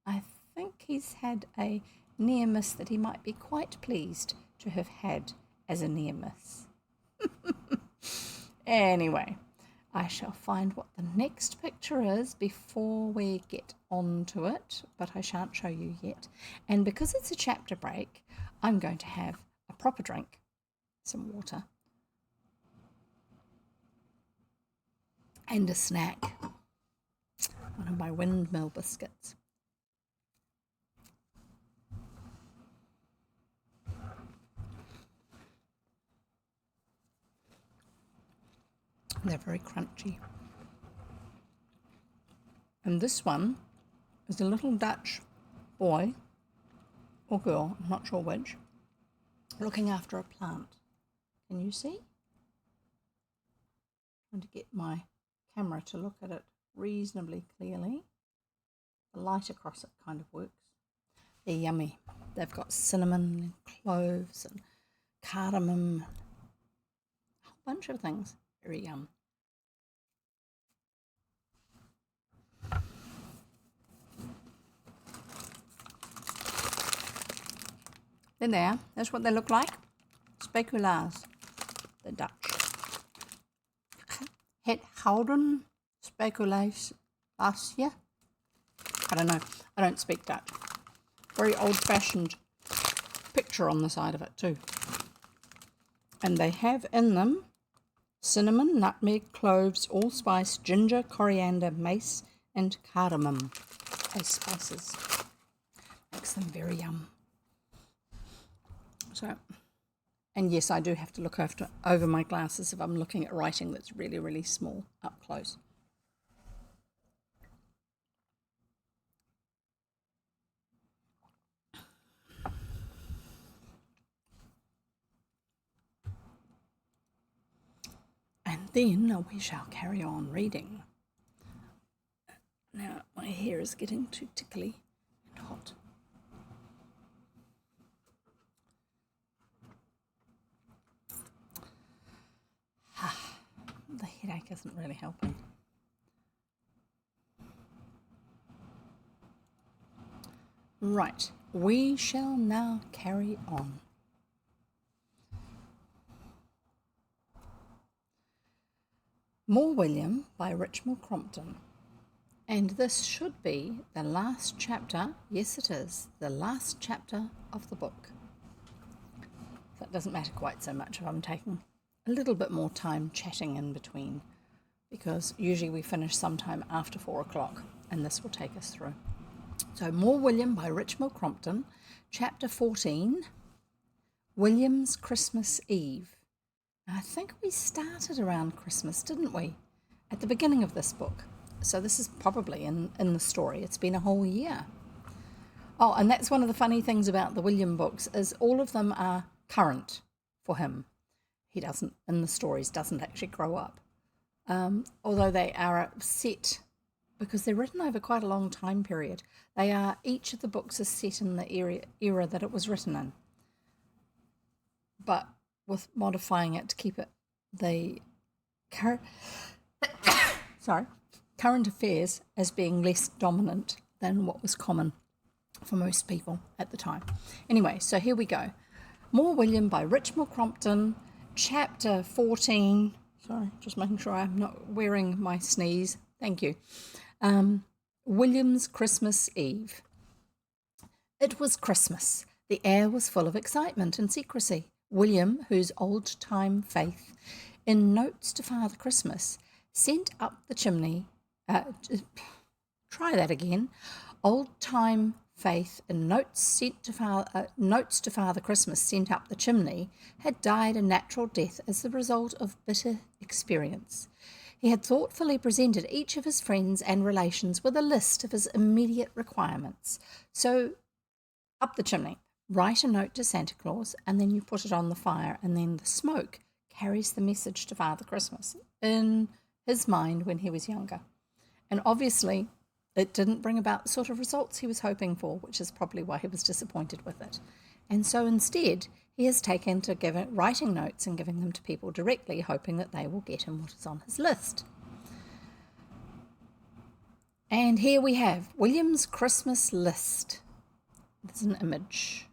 I think he's had a near miss that he might be quite pleased to have had as a near miss. Anyway, I shall find what the next picture is before we get on to it, but I shan't show you yet. And because it's a chapter break, I'm going to have a proper drink, some water, and a snack, one of my windmill biscuits. They're very crunchy. And this one is a little Dutch boy or girl, I'm not sure which, looking after a plant. Can you see? I'm trying to get my camera to look at it reasonably clearly. The light across it kind of works. They're yummy. They've got cinnamon and cloves and cardamom, a whole bunch of things. Very yum. There they are. That's what they look like. Speculaas, the Dutch. Het houden speculaas hier. I don't know. I don't speak Dutch. Very old-fashioned picture on the side of it too. And they have in them cinnamon, nutmeg, cloves, allspice, ginger, coriander, mace, and cardamom as spices. Makes them very yum. So, and yes, I do have to look over my glasses if I'm looking at writing that's really, really small up close. And then we shall carry on reading. Now, my hair is getting too tickly and hot. The headache isn't really helping. Right, we shall now carry on. More William by Richmal Crompton. And this should be the last chapter. Yes, it is the last chapter of the book. So it doesn't matter quite so much if I'm taking a little bit more time chatting in between, because usually we finish sometime after 4 o'clock, and this will take us through. So More William by Richmal Crompton, chapter 14, William's Christmas Eve. I think we started around Christmas, didn't we, at the beginning of this book? So this is probably in the story. It's been a whole year. Oh, and that's one of the funny things about the William books, is all of them are current for him. He doesn't, in the stories, doesn't actually grow up. Although they are set, because they're written over quite a long time period. Each of the books is set in the era that it was written in. But with modifying it to keep it the current affairs as being less dominant than what was common for most people at the time. Anyway, so here we go. More William by Richmal Crompton, chapter 14. Sorry, just making sure I'm not wearing my sneeze. Thank you. William's Christmas Eve. It was Christmas. The air was full of excitement and secrecy. William, whose old-time faith in notes to Father Christmas sent up the chimney. Try that again. Old-time faith in notes to Father Christmas sent up the chimney had died a natural death as the result of bitter experience. He had thoughtfully presented each of his friends and relations with a list of his immediate requirements. So, up the chimney, write a note to Santa Claus, and then you put it on the fire, and then the smoke carries the message to Father Christmas in his mind when he was younger. And obviously, it didn't bring about the sort of results he was hoping for, which is probably why he was disappointed with it. And so instead, he has taken to writing notes and giving them to people directly, hoping that they will get him what is on his list. And here we have William's Christmas list. There's an image.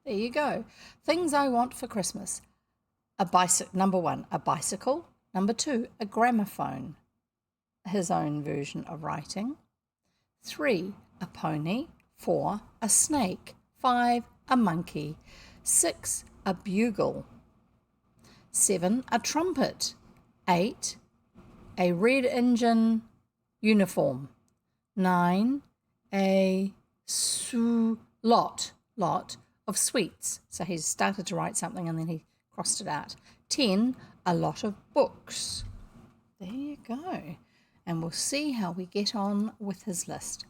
There you go. Things I want for Christmas. Number 1, a bicycle. Number 2, a gramophone. His own version of writing. 3, a pony. 4, a snake. 5, a monkey. 6, a bugle. 7, a trumpet. 8, a red engine uniform. 9, a lot of sweets. So he's started to write something and then he crossed it out. 10, a lot of books. There you go. And we'll see how we get on with his list.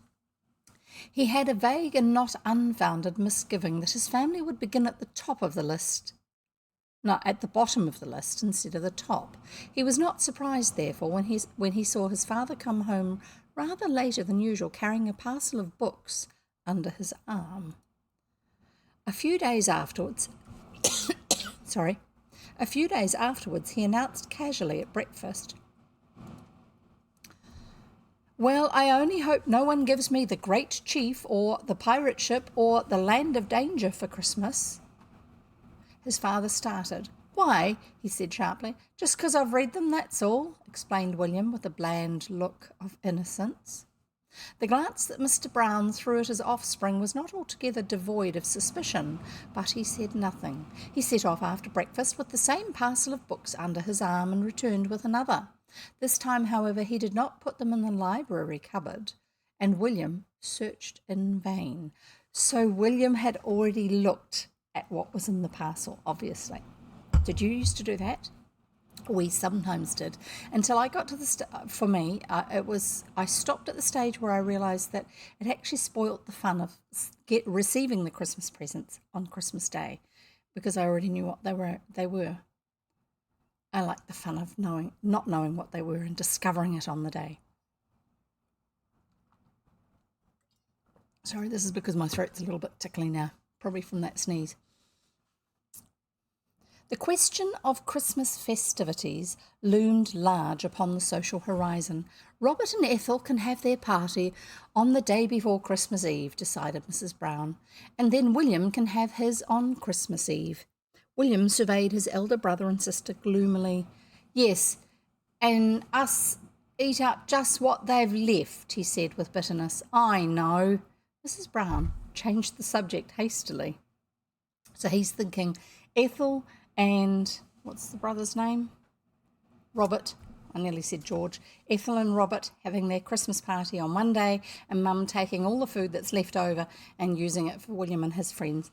He had a vague and not unfounded misgiving that his family would begin at the top of the list. No, at the bottom of the list instead of the top. He was not surprised, therefore, when he saw his father come home rather later than usual, carrying a parcel of books under his arm. A few days afterwards, he announced casually at breakfast, "Well, I only hope no one gives me the Great Chief or the pirate ship or the Land of Danger for Christmas." His father started. "Why?" he said sharply. "Just 'cause I've read them, that's all," explained William with a bland look of innocence. The glance that Mr. Brown threw at his offspring was not altogether devoid of suspicion, but he said nothing. He set off after breakfast with the same parcel of books under his arm and returned with another. This time, however, he did not put them in the library cupboard, and William searched in vain. So William had already looked at what was in the parcel, obviously. Did you used to do that? We sometimes did, until I got to for me, I stopped at the stage where I realised that it actually spoilt the fun of receiving the Christmas presents on Christmas Day, because I already knew what they were. I like the fun of not knowing what they were and discovering it on the day. Sorry, this is because my throat's a little bit tickly now, probably from that sneeze. The question of Christmas festivities loomed large upon the social horizon. Robert and Ethel can have their party on the day before Christmas Eve, decided Mrs. Brown, and then William can have his on Christmas Eve. William surveyed his elder brother and sister gloomily. "Yes, and us eat up just what they've left," he said with bitterness. "I know." Mrs. Brown changed the subject hastily. So he's thinking Ethel and, what's the brother's name? Robert. I nearly said George. Ethel and Robert having their Christmas party on one day, and Mum taking all the food that's left over and using it for William and his friends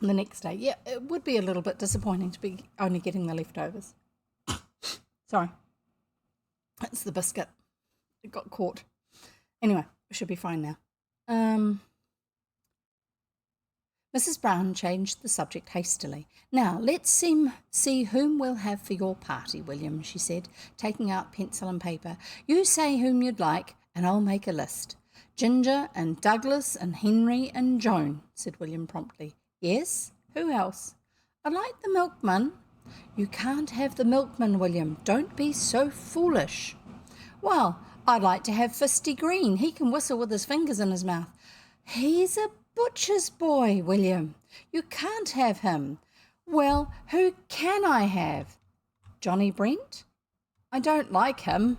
the next day. Yeah, it would be a little bit disappointing to be only getting the leftovers. Sorry. It's the biscuit. It got caught. Anyway, it should be fine now. Mrs. Brown changed the subject hastily. "Now, let's see whom we'll have for your party, William," she said, taking out pencil and paper. "You say whom you'd like, and I'll make a list." "Ginger and Douglas and Henry and Joan," said William promptly. "Yes? Who else?" "I'd like the milkman." "You can't have the milkman, William. Don't be so foolish." "Well, I'd like to have Fisty Green. He can whistle with his fingers in his mouth." "He's a butcher's boy, William. You can't have him." "Well, who can I have?" "Johnny Brent." "I don't like him."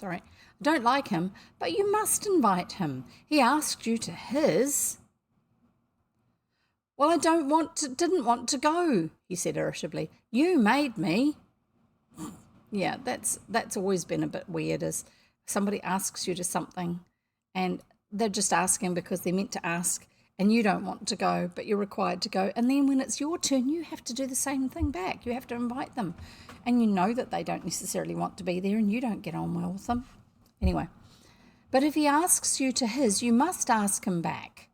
"I don't like him, but you must invite him. He asked you to his." "Well, I didn't want to go," he said irritably. "You made me." Yeah, that's always been a bit weird, is somebody asks you to something and they're just asking because they're meant to ask, and you don't want to go, but you're required to go. And then when it's your turn, you have to do the same thing back. You have to invite them. And you know that they don't necessarily want to be there and you don't get on well with them. Anyway, but if he asks you to his, you must ask him back.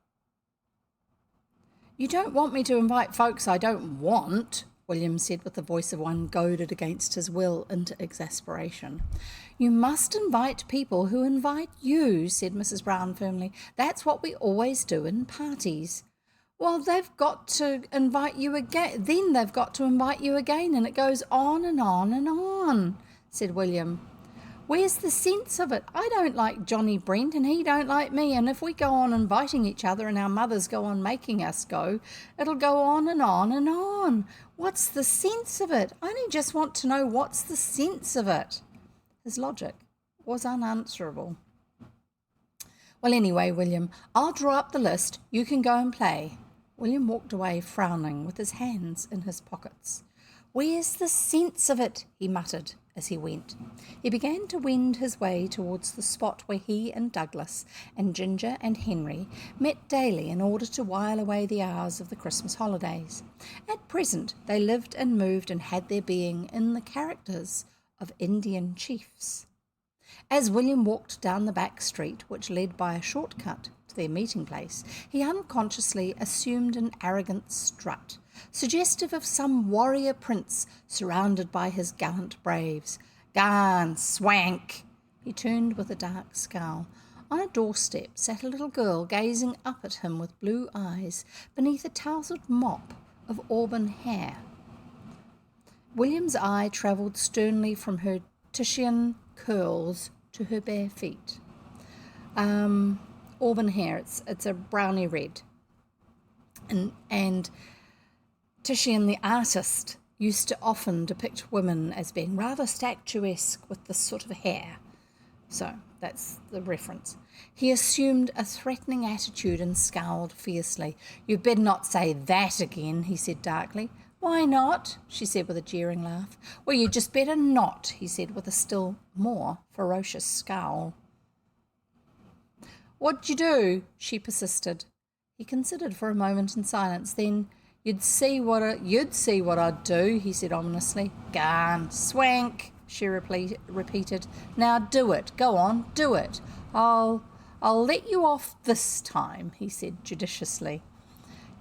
"You don't want me to invite folks I don't want." William said with the voice of one goaded against his will into exasperation. You must invite people who invite you, said Mrs. Brown firmly. That's what we always do in parties. Well, they've got to invite you again. Then they've got to invite you again, and it goes on and on and on, said William. Where's the sense of it? I don't like Johnny Brent and he don't like me, and if we go on inviting each other and our mothers go on making us go, it'll go on and on and on. What's the sense of it? I only just want to know what's the sense of it. His logic was unanswerable. Well, anyway, William, I'll draw up the list. You can go and play. William walked away frowning with his hands in his pockets. Where's the sense of it? He muttered as he went. He began to wend his way towards the spot where he and Douglas and Ginger and Henry met daily in order to while away the hours of the Christmas holidays. At present they lived and moved and had their being in the characters of Indian chiefs. As William walked down the back street, which led by a shortcut to their meeting place, he unconsciously assumed an arrogant strut, suggestive of some warrior prince surrounded by his gallant braves. "Garn, swank!" He turned with a dark scowl. On a doorstep sat a little girl gazing up at him with blue eyes beneath a tousled mop of auburn hair. William's eye travelled sternly from her Titian curls to her bare feet. Auburn hair, it's a browny red. And Titian the artist used to often depict women as being rather statuesque with this sort of hair. So that's the reference. He assumed a threatening attitude and scowled fiercely. "You'd better not say that again," he said darkly. "Why not?" she said with a jeering laugh. "Well, you just better not," he said with a still more ferocious scowl. "What'd you do?" she persisted. He considered for a moment in silence. Then, You'd see what I'd do," he said ominously. "Garn, swank," she repeated. "Now do it. Go on, do it. I'll let you off this time," he said judiciously.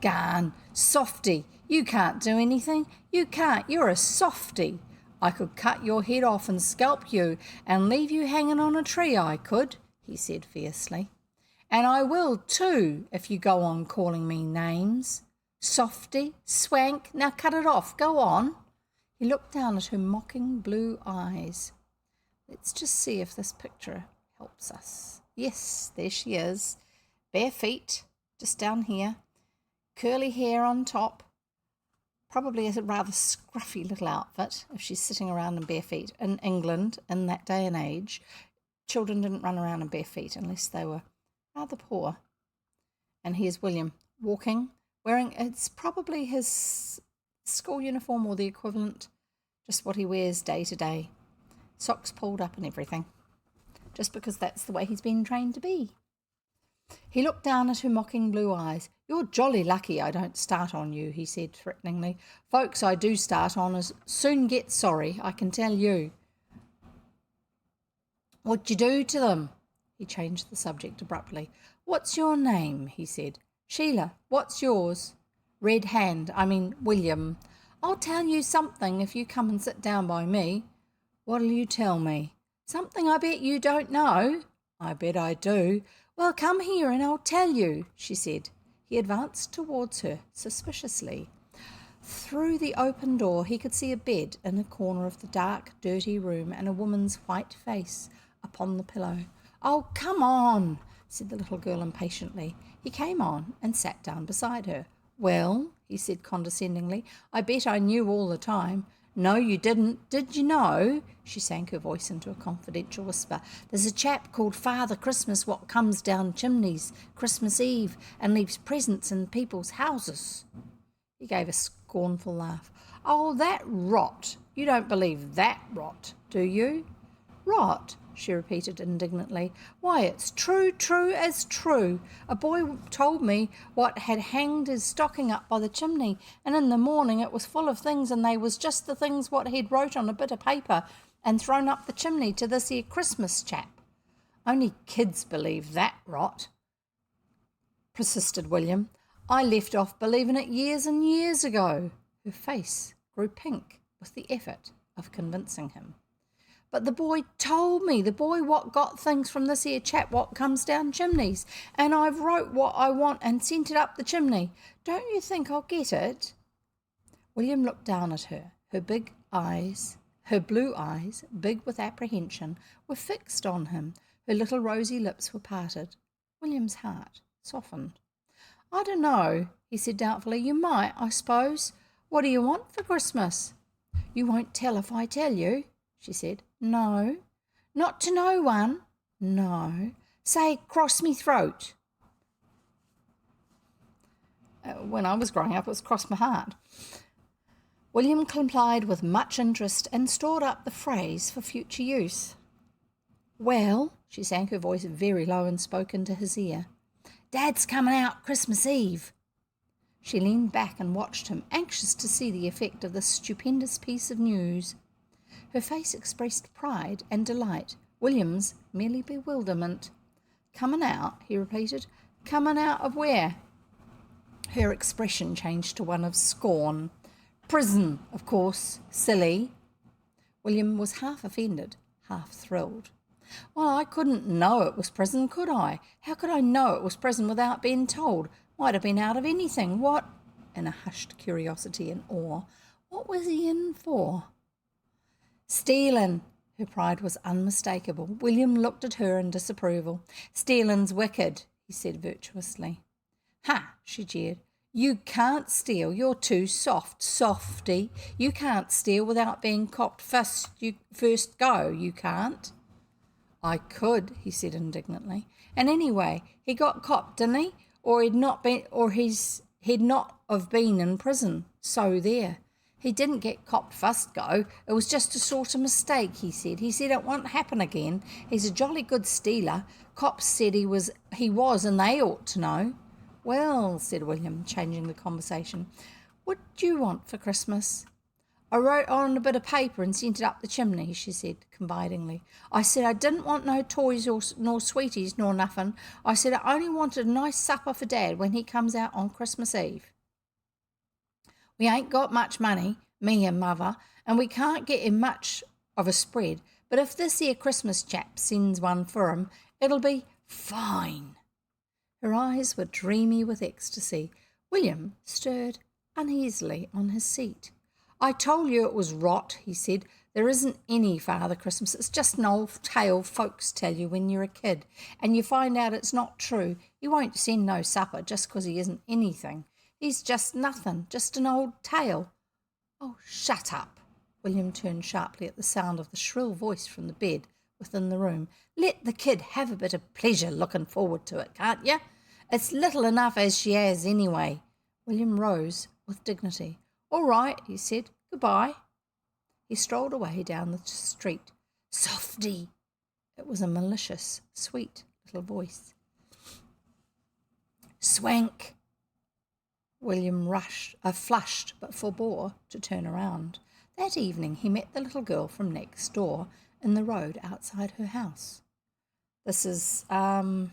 "Garn, softy. You can't do anything. You can't. You're a softy. I could cut your head off and scalp you and leave you hanging on a tree, I could," he said fiercely. "And I will too, if you go on calling me names. Softy, swank, now cut it off, go on." He looked down at her mocking blue eyes. Let's just see if this picture helps us. Yes, there she is. Bare feet, just down here. Curly hair on top. Probably a rather scruffy little outfit if she's sitting around in bare feet. In England, in that day and age, children didn't run around in bare feet unless they were rather poor. And here's William walking, wearing, it's probably his school uniform or the equivalent, just what he wears day to day. Socks pulled up and everything, just because that's the way he's been trained to be. He looked down at her mocking blue eyes. "You're jolly lucky I don't start on you," he said threateningly. "Folks I do start on soon get sorry, I can tell you." "What'd you do to them?" He changed the subject abruptly. "What's your name?" he said. "Sheila. What's yours?" William. "I'll tell you something if you come and sit down by me." "What'll you tell me?" "Something I bet you don't know." "I bet I do." "Well, come here and I'll tell you," she said. He advanced towards her suspiciously. Through the open door he could see a bed in a corner of the dark, dirty room and a woman's white face upon the pillow. "Oh, come on," said the little girl impatiently. He came on and sat down beside her. "Well," he said condescendingly, "I bet I knew all the time." "No, you didn't. Did you know?" She sank her voice into a confidential whisper. "There's a chap called Father Christmas what comes down chimneys Christmas Eve and leaves presents in people's houses." He gave a scornful laugh. "Oh, that rot. You don't believe that rot, do you?" "Rot?" she repeated indignantly. "Why, it's true as true. A boy told me what had hanged his stocking up by the chimney, and in the morning it was full of things, and they was just the things what he'd wrote on a bit of paper and thrown up the chimney to this here Christmas chap." "Only kids believe that rot," persisted William. "I left off believing it years and years ago." Her face grew pink with the effort of convincing him. But the boy told me, the boy what got things from this here chap what comes down chimneys, and I've wrote what I want and sent it up the chimney. Don't you think I'll get it? William looked down at her. Her blue eyes, big with apprehension, were fixed on him. Her little rosy lips were parted. William's heart softened. I don't know, he said doubtfully. You might, I suppose. What do you want for Christmas? You won't tell if I tell you, she said. No. Not to no one? No. Say, cross me throat. When I was growing up, it was cross my heart. William complied with much interest and stored up the phrase for future use. Well, she sang, her voice very low and spoke into his ear. Dad's coming out Christmas Eve. She leaned back and watched him, anxious to see the effect of this stupendous piece of news. Her face expressed pride and delight, William's merely bewilderment. Coming out, he repeated. Coming out of where? Her expression changed to one of scorn. Prison, of course, silly. William was half offended, half thrilled. Well, I couldn't know it was prison, could I? How could I know it was prison without being told? Might have been out of anything. What? In a hushed curiosity and awe. What was he in for? Stealing. Her pride was unmistakable. William looked at her in disapproval. Stealing's wicked, he said virtuously. Ha, she jeered. You can't steal. You're too soft, softy. You can't steal without being copped first. You first go. You can't. I could, he said indignantly. And anyway, he got copped, didn't he? Or he'd not have been in prison. So there. He didn't get copped first go. It was just a sort of mistake, he said. He said it won't happen again. He's a jolly good stealer. Cops said he was, and they ought to know. Well, said William, changing the conversation, what do you want for Christmas? I wrote on a bit of paper and sent it up the chimney, she said confidingly. I said I didn't want no toys nor sweeties nor nothing. I said I only wanted a nice supper for Dad when he comes out on Christmas Eve. We ain't got much money, me and Mother, and we can't get him much of a spread, but if this here Christmas chap sends one for him, it'll be fine. Her eyes were dreamy with ecstasy. William stirred uneasily on his seat. I told you it was rot, he said. There isn't any Father Christmas. It's just an old tale folks tell you when you're a kid, and you find out it's not true. He won't send no supper just 'cause he isn't anything. He's just nothing, just an old tale. Oh, shut up. William turned sharply at the sound of the shrill voice from the bed within the room. Let the kid have a bit of pleasure looking forward to it, can't you? It's little enough as she has anyway. William rose with dignity. All right, he said. Goodbye. He strolled away down the street. Softy. It was a malicious, sweet little voice. Swank. William flushed but forbore to turn around. That evening he met the little girl from next door in the road outside her house. This is, I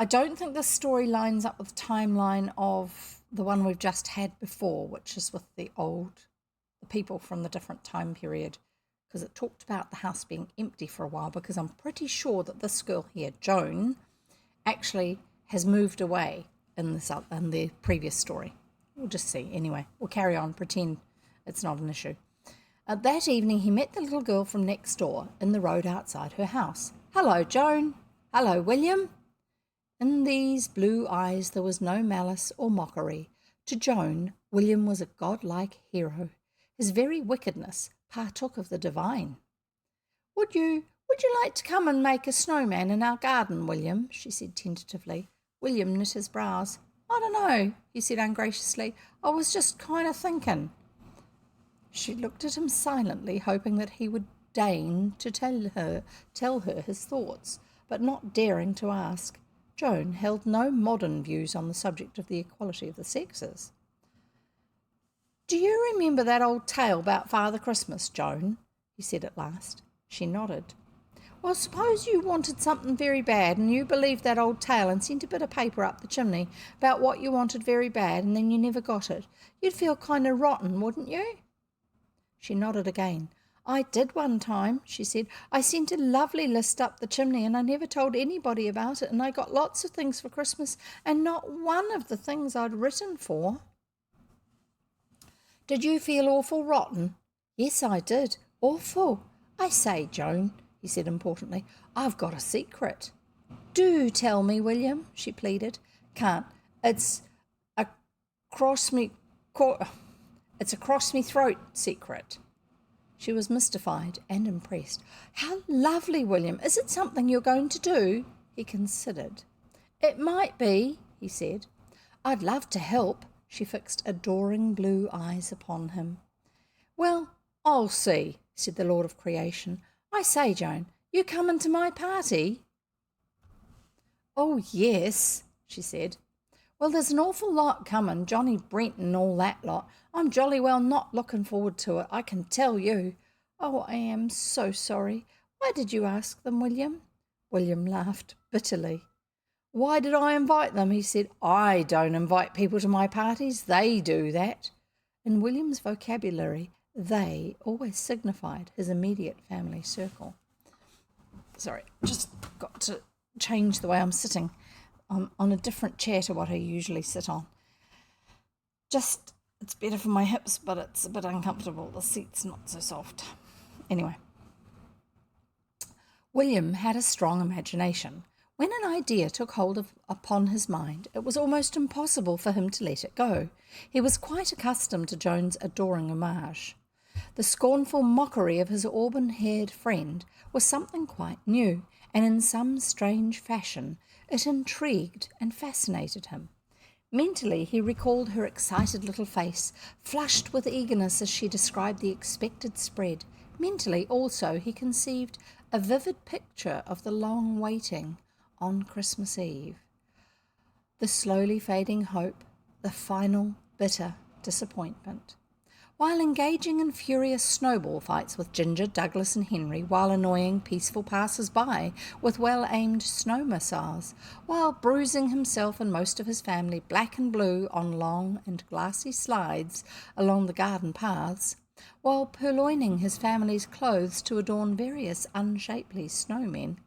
don't think this story lines up with the timeline of the one we've just had before, which is with the people from the different time period, because it talked about the house being empty for a while, because I'm pretty sure that this girl here, Joan, actually has moved away in the previous story. We'll just see. Anyway, we'll carry on, pretend it's not an issue. That evening he met the little girl from next door in the road outside her house. Hello, Joan. Hello, William. In these blue eyes there was no malice or mockery. To Joan, William was a godlike hero. His very wickedness partook of the divine. Would you like to come and make a snowman in our garden, William? She said tentatively. William knit his brows. I don't know, he said ungraciously. I was just kind of thinking. She looked at him silently, hoping that he would deign to tell her his thoughts, but not daring to ask. Joan held no modern views on the subject of the equality of the sexes. Do you remember that old tale about Father Christmas, Joan? He said at last. She nodded. Well, suppose you wanted something very bad and you believed that old tale and sent a bit of paper up the chimney about what you wanted very bad and then you never got it. You'd feel kind of rotten, wouldn't you? She nodded again. I did one time, she said. I sent a lovely list up the chimney and I never told anybody about it, and I got lots of things for Christmas and not one of the things I'd written for. Did you feel awful rotten? Yes, I did. Awful. I say, Joan, he said importantly, I've got a secret. Do tell me, William, she pleaded. Can't. It's a cross me throat secret. She was mystified and impressed. How lovely, William. Is it something you're going to do? He considered. It might be, he said. I'd love to help. She fixed adoring blue eyes upon him. Well, I'll see, said the Lord of Creation. I say, Joan, you coming to my party? Oh, yes, she said. Well, there's an awful lot coming, Johnny Brent and all that lot. I'm jolly well not looking forward to it, I can tell you. Oh, I am so sorry. Why did you ask them, William? William laughed bitterly. Why did I invite them? He said. I don't invite people to my parties. They do that. In William's vocabulary, they always signified his immediate family circle. Sorry, just got to change the way I'm sitting on a different chair to what I usually sit on. Just, it's better for my hips, but it's a bit uncomfortable. The seat's not so soft. Anyway, William had a strong imagination. When an idea took hold upon his mind, it was almost impossible for him to let it go. He was quite accustomed to Joan's adoring homage. The scornful mockery of his auburn-haired friend was something quite new, and in some strange fashion it intrigued and fascinated him. Mentally, he recalled her excited little face, flushed with eagerness as she described the expected spread. Mentally, also, he conceived a vivid picture of the long waiting on Christmas Eve, the slowly fading hope, the final bitter disappointment. While engaging in furious snowball fights with Ginger, Douglas and Henry, while annoying peaceful passers-by with well-aimed snow missiles, while bruising himself and most of his family black and blue on long and glassy slides along the garden paths, while purloining his family's clothes to adorn various unshapely snowmen,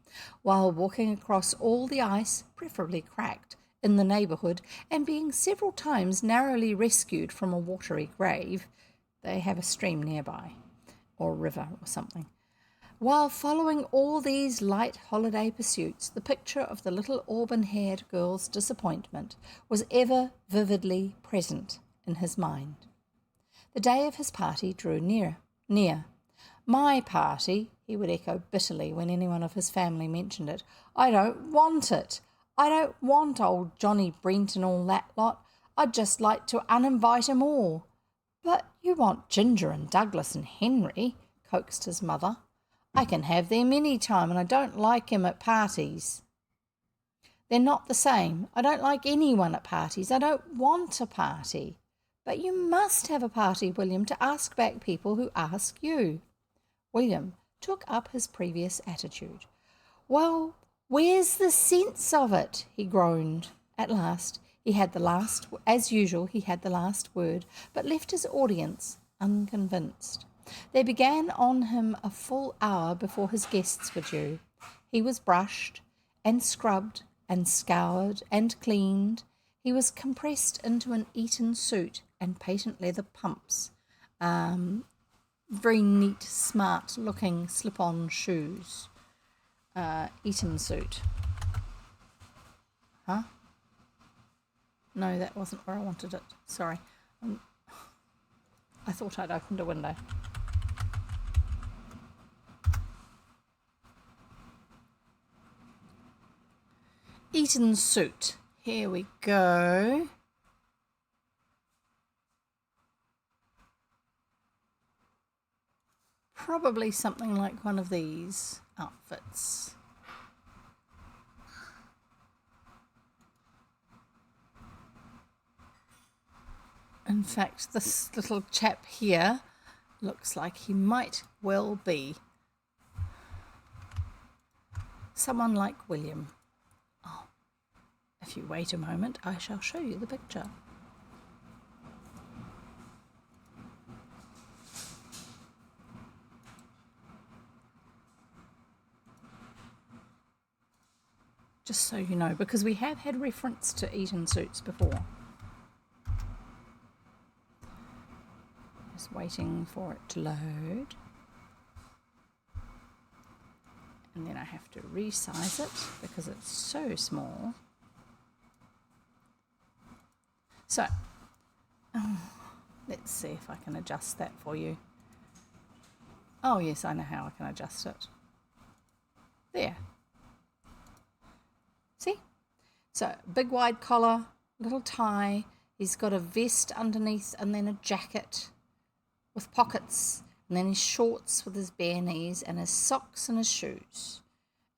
while walking across all the ice, preferably cracked, in the neighbourhood, and being several times narrowly rescued from a watery grave — they have a stream nearby, or river or something. While following all these light holiday pursuits, the picture of the little auburn-haired girl's disappointment was ever vividly present in his mind. The day of his party drew near. My party, he would echo bitterly when anyone of his family mentioned it. I don't want it. I don't want old Johnny Brent and all that lot. I'd just like to uninvite 'em all. But you want Ginger and Douglas and Henry, coaxed his mother. I can have them any time, and I don't like 'em at parties. They're not the same. I don't like anyone at parties. I don't want a party. But you must have a party, William, to ask back people who ask you. William took up his previous attitude. Well, where's the sense of it? He groaned. At last, as usual, he had the last word, but left his audience unconvinced. They began on him a full hour before his guests were due. He was brushed and scrubbed and scoured and cleaned. He was compressed into an Eton suit and patent leather pumps, very neat, smart-looking slip-on shoes. Eton suit. Huh? No, that wasn't where I wanted it. Sorry. I thought I'd opened a window. Eton suit. Here we go. Probably something like one of these outfits. In fact, this little chap here looks like he might well be someone like William. Oh, if you wait a moment, I shall show you the picture. Just so you know, because we have had reference to Eton suits before. Just waiting for it to load. And then I have to resize it because it's so small. So, let's see if I can adjust that for you. Oh yes, I know how I can adjust it. There. See? So, big wide collar, little tie. He's got a vest underneath and then a jacket with pockets. And then his shorts with his bare knees and his socks and his shoes.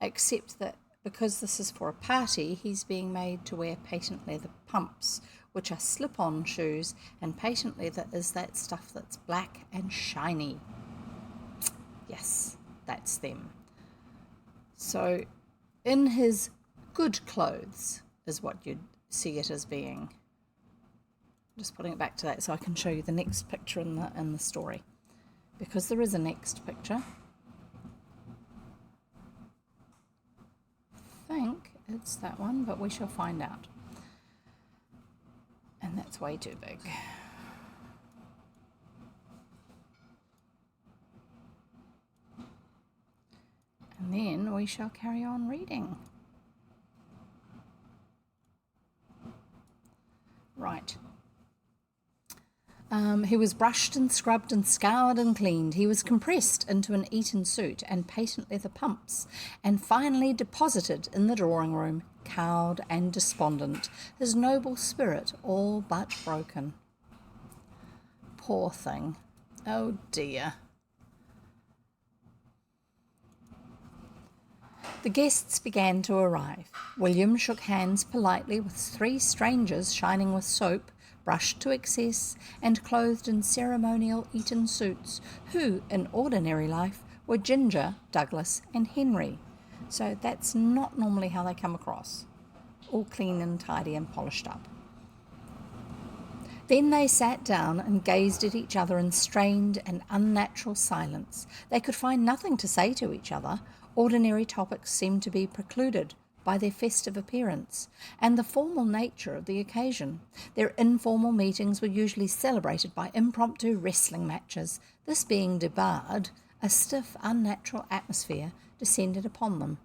Except that because this is for a party, he's being made to wear patent leather pumps, which are slip-on shoes, and patent leather is that stuff that's black and shiny. Yes, that's them. So in his good clothes is what you'd see it as being. Just putting it back to that so I can show you the next picture in the story. Because there is a next picture. I think it's that one, but we shall find out. And that's way too big. And then we shall carry on reading. Right. He was brushed and scrubbed and scoured and cleaned. He was compressed into an Eton suit and patent leather pumps, and finally deposited in the drawing room, cowed and despondent, his noble spirit all but broken. Poor thing. Oh dear. The guests began to arrive. William shook hands politely with 3 strangers shining with soap, brushed to excess, and clothed in ceremonial Eton suits, who, in ordinary life, were Ginger, Douglas, and Henry. So that's not normally how they come across. All clean and tidy and polished up. Then they sat down and gazed at each other in strained and unnatural silence. They could find nothing to say to each other. Ordinary topics seemed to be precluded by their festive appearance and the formal nature of the occasion. Their informal meetings were usually celebrated by impromptu wrestling matches. This being debarred, a stiff, unnatural atmosphere descended upon them.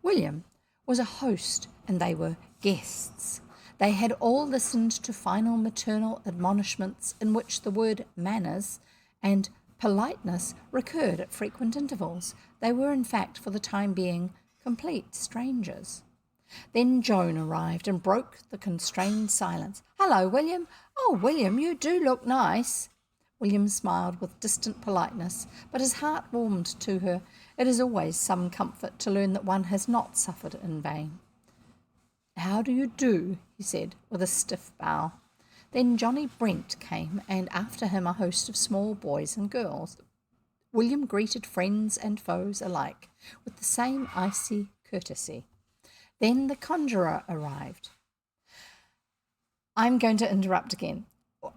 William was a host and they were guests. They had all listened to final maternal admonishments in which the word manners and politeness recurred at frequent intervals. They were, in fact, for the time being, complete strangers. Then Joan arrived and broke the constrained silence. "Hello, William. Oh, William, you do look nice." William smiled with distant politeness, but his heart warmed to her. It is always some comfort to learn that one has not suffered in vain. "How do you do?" he said, with a stiff bow. Then Johnny Brent came, and after him a host of small boys and girls. William greeted friends and foes alike with the same icy courtesy. Then the conjurer arrived. I'm going to interrupt again.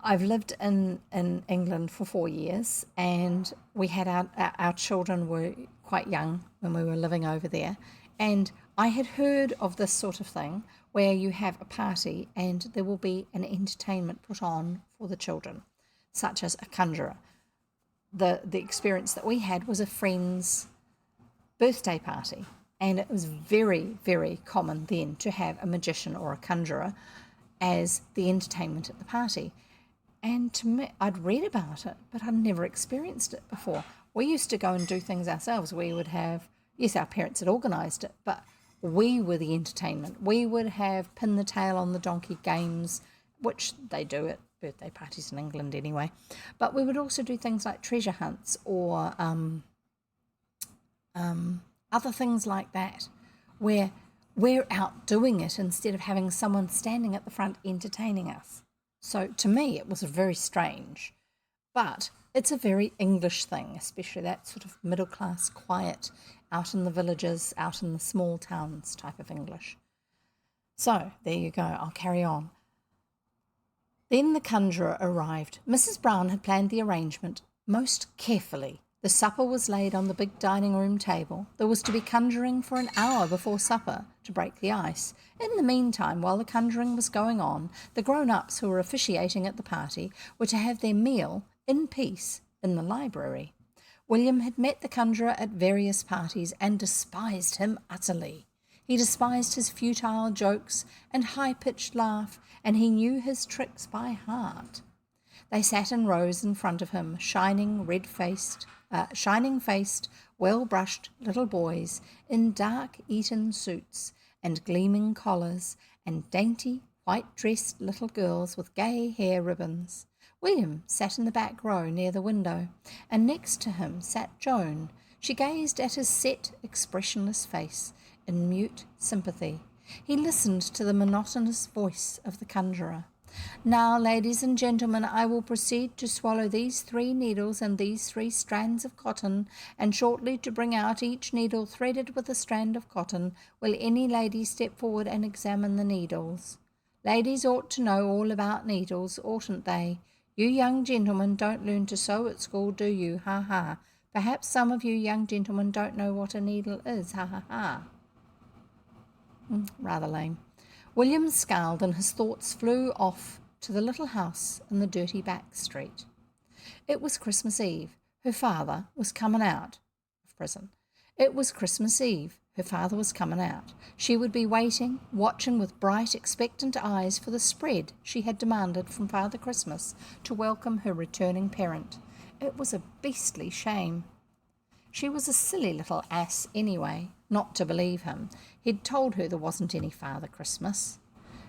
I've lived in England for 4 years, and we had our children were quite young when we were living over there, and I had heard of this sort of thing where you have a party and there will be an entertainment put on for the children, such as a conjurer. The experience that we had was a friend's birthday party, and it was very, very common then to have a magician or a conjurer as the entertainment at the party. And to me, I'd read about it, but I'd never experienced it before. We used to go and do things ourselves. We would have, yes, our parents had organised it, but we were the entertainment. We would have pin the tail on the donkey games, which they do at birthday parties in England anyway. But we would also do things like treasure hunts or other things like that, where we're out doing it instead of having someone standing at the front entertaining us. So to me, it was very strange, but it's a very English thing, especially that sort of middle-class, quiet out in the villages, out in the small towns type of English. So there you go, I'll carry on. Then the conjurer arrived. Mrs. Brown had planned the arrangement most carefully. The supper was laid on the big dining room table. There was to be conjuring for an hour before supper to break the ice. In the meantime, while the conjuring was going on, the grown-ups who were officiating at the party were to have their meal in peace in the library. William had met the conjurer at various parties and despised him utterly. He despised his futile jokes and high-pitched laugh, and he knew his tricks by heart. They sat in rows in front of him, shining-faced, well-brushed little boys in dark Eton suits and gleaming collars, and dainty, white-dressed little girls with gay hair ribbons. William sat in the back row near the window, and next to him sat Joan. She gazed at his set, expressionless face in mute sympathy. He listened to the monotonous voice of the conjurer. "Now, ladies and gentlemen, I will proceed to swallow these 3 needles and these 3 strands of cotton, and shortly to bring out each needle threaded with a strand of cotton. Will any lady step forward and examine the needles? Ladies ought to know all about needles, oughtn't they? You young gentlemen don't learn to sew at school, do you? Ha ha. Perhaps some of you young gentlemen don't know what a needle is. Ha ha ha." Rather lame. William scowled and his thoughts flew off to the little house in the dirty back street. It was Christmas Eve. Her father was coming out of prison. It was Christmas Eve. Her father was coming out. She would be waiting, watching with bright, expectant eyes for the spread she had demanded from Father Christmas to welcome her returning parent. It was a beastly shame. She was a silly little ass anyway, not to believe him. He'd told her there wasn't any Father Christmas.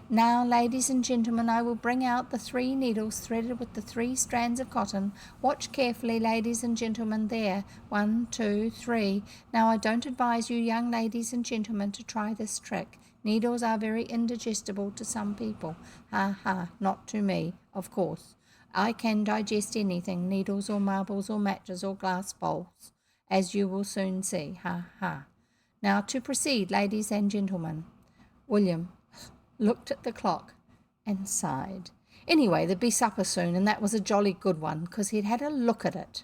"Now, ladies and gentlemen, I will bring out the 3 needles threaded with the 3 strands of cotton. Watch carefully, ladies and gentlemen, there. 1, 2, 3. Now, I don't advise you young ladies and gentlemen to try this trick. Needles are very indigestible to some people. Ha ha, not to me, of course. I can digest anything, needles or marbles or matches or glass bowls, as you will soon see. Ha ha. Now to proceed, ladies and gentlemen." William looked at the clock and sighed. Anyway, there'd be supper soon, and that was a jolly good one, because he'd had a look at it.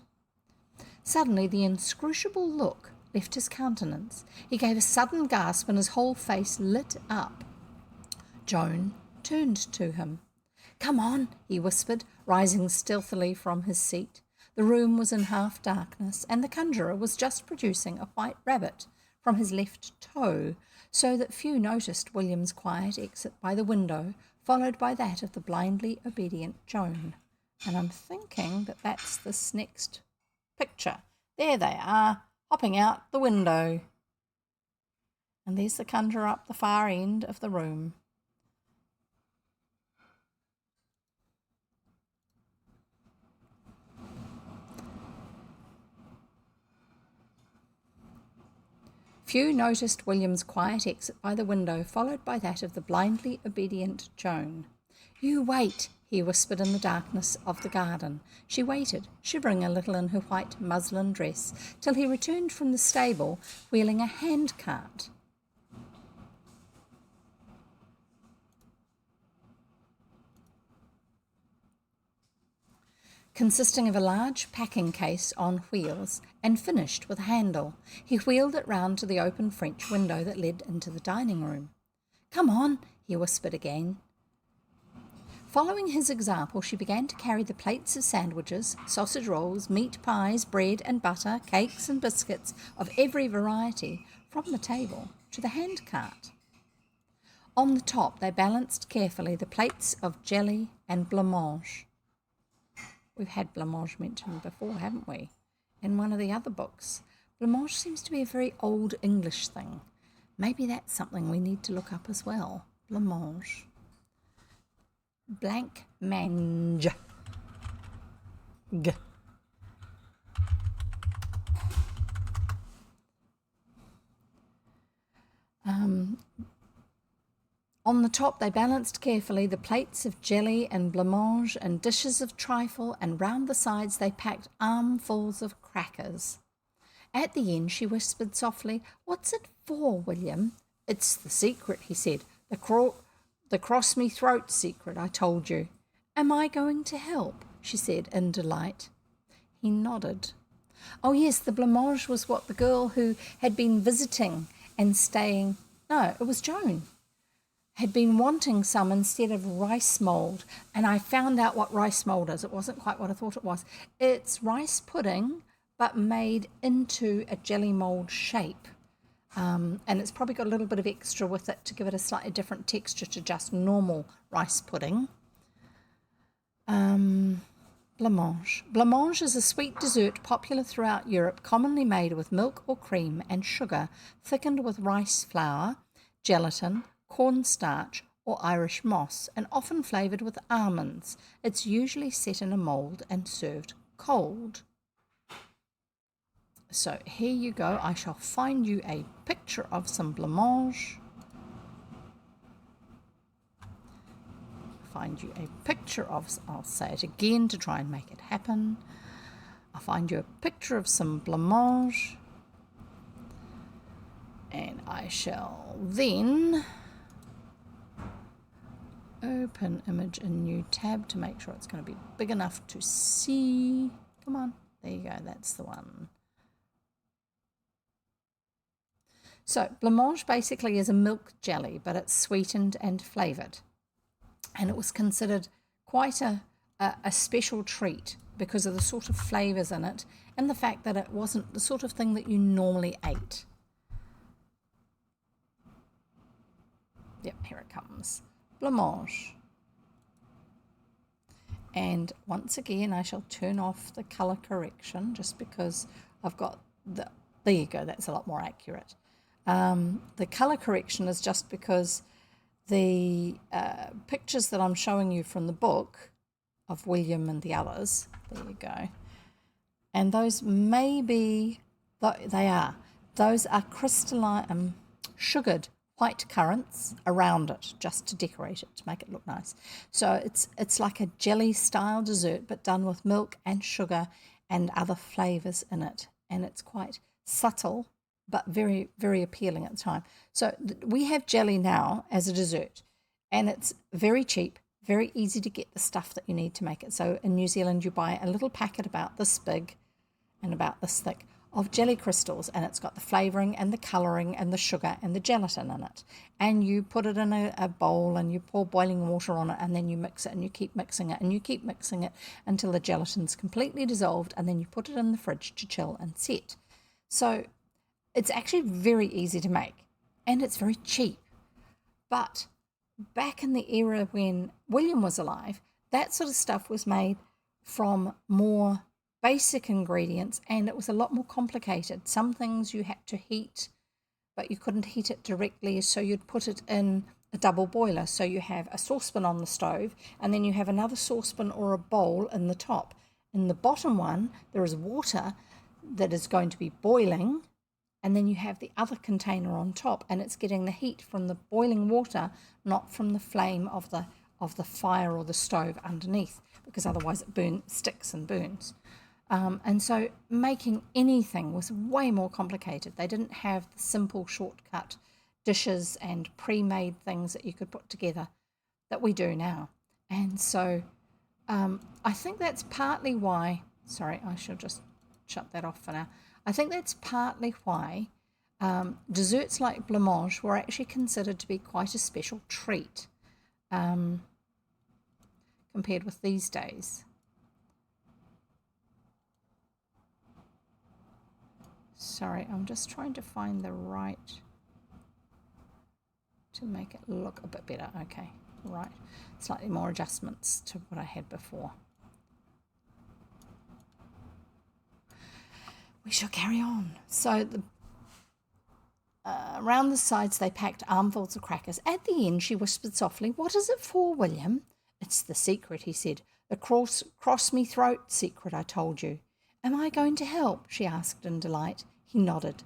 Suddenly the inscrutable look left his countenance. He gave a sudden gasp and his whole face lit up. Joan turned to him. "Come on," he whispered, rising stealthily from his seat. The room was in half darkness, and the conjurer was just producing a white rabbit from his left toe, so that few noticed William's quiet exit by the window, followed by that of the blindly obedient Joan. And I'm thinking that that's this next picture. There they are, hopping out the window. And there's the conjurer up the far end of the room. Few noticed William's quiet exit by the window, followed by that of the blindly obedient Joan. "You wait," he whispered in the darkness of the garden. She waited, shivering a little in her white muslin dress, till he returned from the stable, wheeling a hand-cart. Consisting of a large packing case on wheels and finished with a handle. He wheeled it round to the open French window that led into the dining room. "Come on," he whispered again. Following his example, she began to carry the plates of sandwiches, sausage rolls, meat pies, bread and butter, cakes and biscuits of every variety from the table to the hand-cart. On the top they balanced carefully the plates of jelly and blancmange. We've had blancmange mentioned before, haven't we? In one of the other books. Blancmange seems to be a very old English thing. Maybe that's something we need to look up as well. Blancmange. Blank mange. G. On the top they balanced carefully the plates of jelly and blancmange and dishes of trifle, and round the sides they packed armfuls of crackers. At the end, she whispered softly, "What's it for, William?" "It's the secret," he said. The cross-me-throat secret I told you." "Am I going to help?" she said in delight. He nodded. Oh yes, the blancmange was what the girl who had been visiting and staying, no, it was Joan, had been wanting some instead of rice mould. And I found out what rice mould is. It wasn't quite what I thought it was. It's rice pudding, but made into a jelly mould shape. And it's probably got a little bit of extra with it to give it a slightly different texture to just normal rice pudding. Blancmange. Blancmange is a sweet dessert popular throughout Europe, commonly made with milk or cream and sugar, thickened with rice flour, gelatin, cornstarch, or Irish moss, and often flavoured with almonds. It's usually set in a mould and served cold. So here you go. I shall find you a picture of some blancmange. Find you a picture of, I'll say it again to try and make it happen. I'll find you a picture of some blancmange. And I shall then open image in new tab to make sure it's going to be big enough to see. Come on, there you go, that's the one. So blancmange basically is a milk jelly, but it's sweetened and flavoured. And it was considered quite a special treat because of the sort of flavours in it and the fact that it wasn't the sort of thing that you normally ate. Yep, here it comes. Blancmange. And once again, I shall turn off the colour correction just because I've got the, there you go, that's a lot more accurate. The colour correction is just because the pictures that I'm showing you from the book of William and the others, there you go, and those may be, those are crystalline, sugared white currants around it just to decorate it, to make it look nice. So it's like a jelly style dessert but done with milk and sugar and other flavours in it, and it's quite subtle but very, very appealing at the time. So we have jelly now as a dessert, and it's very cheap, very easy to get the stuff that you need to make it. So in New Zealand, you buy a little packet about this big and about this thick of jelly crystals, and it's got the flavouring and the colouring and the sugar and the gelatin in it. And you put it in a bowl and you pour boiling water on it, and then you mix it and you keep mixing it and you keep mixing it until the gelatin's completely dissolved, and then you put it in the fridge to chill and set. So it's actually very easy to make, and it's very cheap. But back in the era when William was alive, that sort of stuff was made from more basic ingredients, and it was a lot more complicated. Some things you had to heat, but you couldn't heat it directly, so you'd put it in a double boiler. So you have a saucepan on the stove, and then you have another saucepan or a bowl in the top. In the bottom one, there is water that is going to be boiling, and then you have the other container on top, and it's getting the heat from the boiling water, not from the flame of the fire or the stove underneath, because otherwise it sticks and burns. And so making anything was way more complicated. They didn't have the simple shortcut dishes and pre-made things that you could put together that we do now. And so I think that's partly why, sorry, I should just shut that off for now. I think that's partly why desserts like blancmange were actually considered to be quite a special treat compared with these days. Sorry, I'm just trying to find the right, to make it look a bit better. Okay, right. Slightly more adjustments to what I had before. We shall carry on. So around the sides they packed armfuls of crackers. At the end she whispered softly, "What is it for, William?" "It's the secret," he said. "The cross-me-throat secret I told you." "Am I going to help?" she asked in delight. He nodded.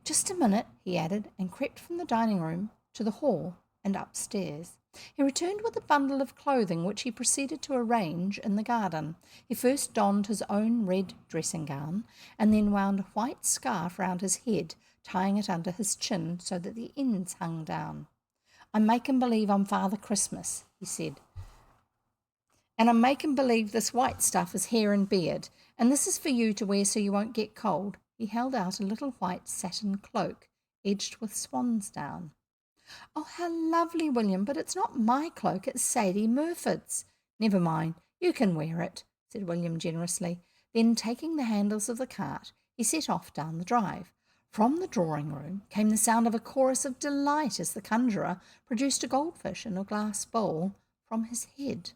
"Just a minute," he added, and crept from the dining room to the hall and upstairs. He returned with a bundle of clothing which he proceeded to arrange in the garden. He first donned his own red dressing gown and then wound a white scarf round his head, tying it under his chin so that the ends hung down. "I'm making believe I'm Father Christmas," he said. "And I'm making believe this white stuff is hair and beard, and this is for you to wear so you won't get cold." He held out a little white satin cloak, edged with swan's down. "Oh, how lovely, William, but it's not my cloak, it's Sadie Murford's." "Never mind, you can wear it," said William generously. Then, taking the handles of the cart, he set off down the drive. From the drawing room came the sound of a chorus of delight as the conjurer produced a goldfish in a glass bowl from his head.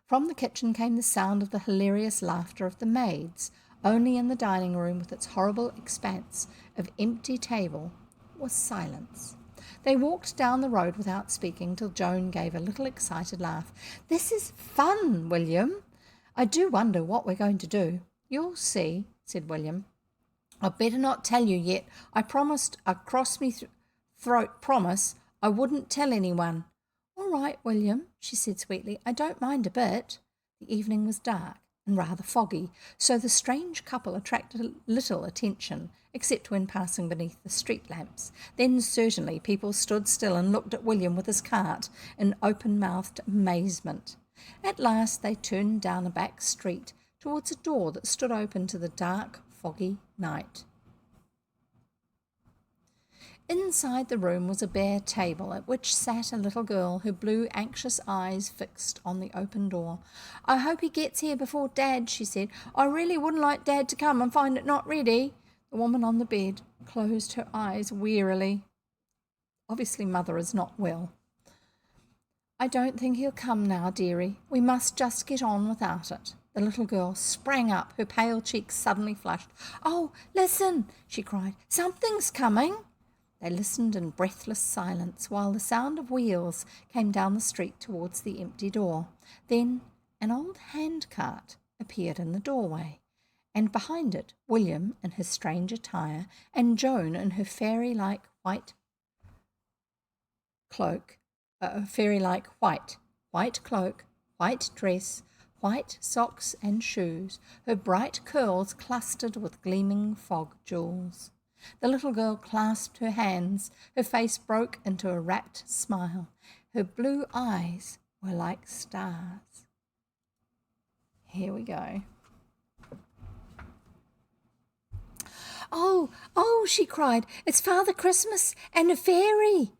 From the kitchen came the sound of the hilarious laughter of the maids. Only in the dining room, with its horrible expanse of empty table, was silence. They walked down the road without speaking till Joan gave a little excited laugh. "This is fun, William. I do wonder what we're going to do." "You'll see," said William. "I'd better not tell you yet. I promised a cross-me-throat promise I wouldn't tell anyone." "All right, William," she said sweetly. "I don't mind a bit." The evening was dark and rather foggy, so the strange couple attracted little attention, except when passing beneath the street lamps. Then certainly people stood still and looked at William with his cart in open-mouthed amazement. At last they turned down a back street towards a door that stood open to the dark, foggy night. Inside the room was a bare table at which sat a little girl, her blue, anxious eyes fixed on the open door. "I hope he gets here before Dad," she said. "I really wouldn't like Dad to come and find it not ready." The woman on the bed closed her eyes wearily. Obviously Mother is not well. "I don't think he'll come now, dearie. We must just get on without it." The little girl sprang up, her pale cheeks suddenly flushed. "Oh, listen," she cried. "Something's coming." They listened in breathless silence while the sound of wheels came down the street towards the empty door. Then an old hand-cart appeared in the doorway, and behind it William in his strange attire and Joan in her fairy-like white cloak, white cloak, white dress, white socks and shoes, her bright curls clustered with gleaming fog jewels. The little girl clasped her hands. Her face broke into a rapt smile. Her blue eyes were like stars. Here we go. Oh, she cried. "It's Father Christmas and a fairy."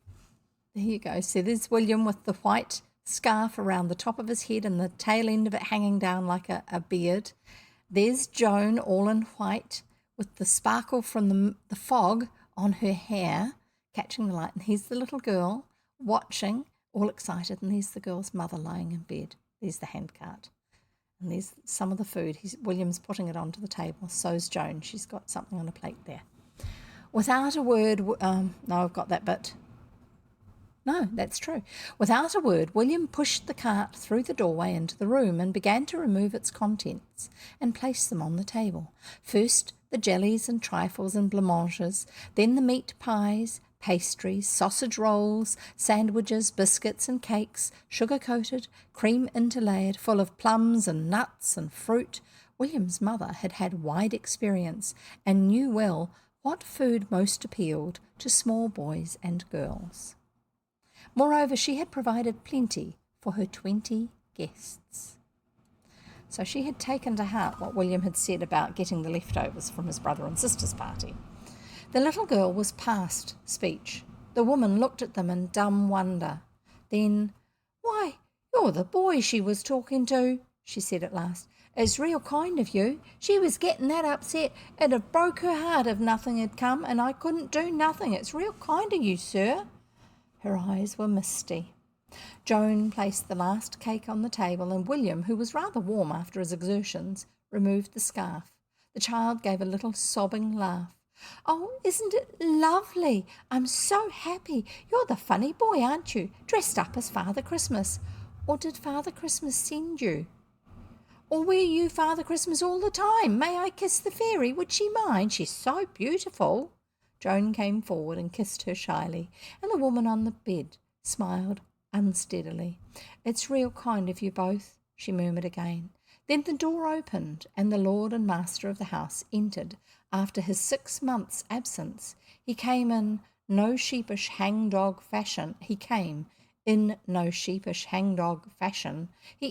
There you go. So there's William with the white scarf around the top of his head and the tail end of it hanging down like a beard. There's Joan all in white with the sparkle from the fog on her hair, catching the light. And here's the little girl watching, all excited. And there's the girl's mother lying in bed. There's the handcart. And there's some of the food. William's putting it onto the table. So's Joan. She's got something on a plate there. Without a word, no, I've got that bit. No, that's true. Without a word, William pushed the cart through the doorway into the room and began to remove its contents and place them on the table. First, the jellies and trifles and blancmanges, then the meat pies, pastries, sausage rolls, sandwiches, biscuits and cakes, sugar-coated, cream interlaid, full of plums and nuts and fruit. William's mother had had wide experience and knew well what food most appealed to small boys and girls. Moreover, she had provided plenty for her 20 guests. So she had taken to heart what William had said about getting the leftovers from his brother and sister's party. The little girl was past speech. The woman looked at them in dumb wonder. Then, "Why, you're the boy she was talking to," she said at last. "It's real kind of you. She was getting that upset. It'd have broke her heart if nothing had come, and I couldn't do nothing. It's real kind of you, sir." Her eyes were misty. Joan placed the last cake on the table, and William, who was rather warm after his exertions, removed the scarf. The child gave a little sobbing laugh. "Oh, isn't it lovely? I'm so happy. You're the funny boy, aren't you? Dressed up as Father Christmas. Or did Father Christmas send you? Or were you Father Christmas all the time? May I kiss the fairy? Would she mind? She's so beautiful." Joan came forward and kissed her shyly, and the woman on the bed smiled unsteadily. "It's real kind of you both," she murmured again. Then the door opened, and the lord and master of the house entered after his 6 months' absence. He came in no sheepish hangdog fashion. He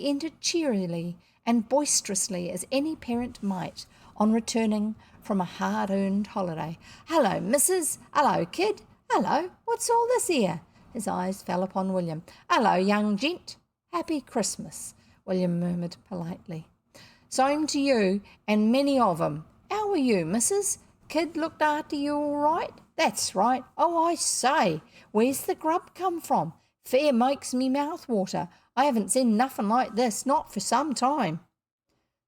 entered cheerily and boisterously as any parent might on returning from a hard-earned holiday. "Hello, missus. Hello, kid. Hello, what's all this here?" His eyes fell upon William. "Hello, young gent. Happy Christmas," William murmured politely. "Same to you, and many of 'em. How are you, missus? Kid looked after you all right?" "That's right. Oh, I say, where's the grub come from? Fair makes me mouth water. I haven't seen nothing like this, not for some time."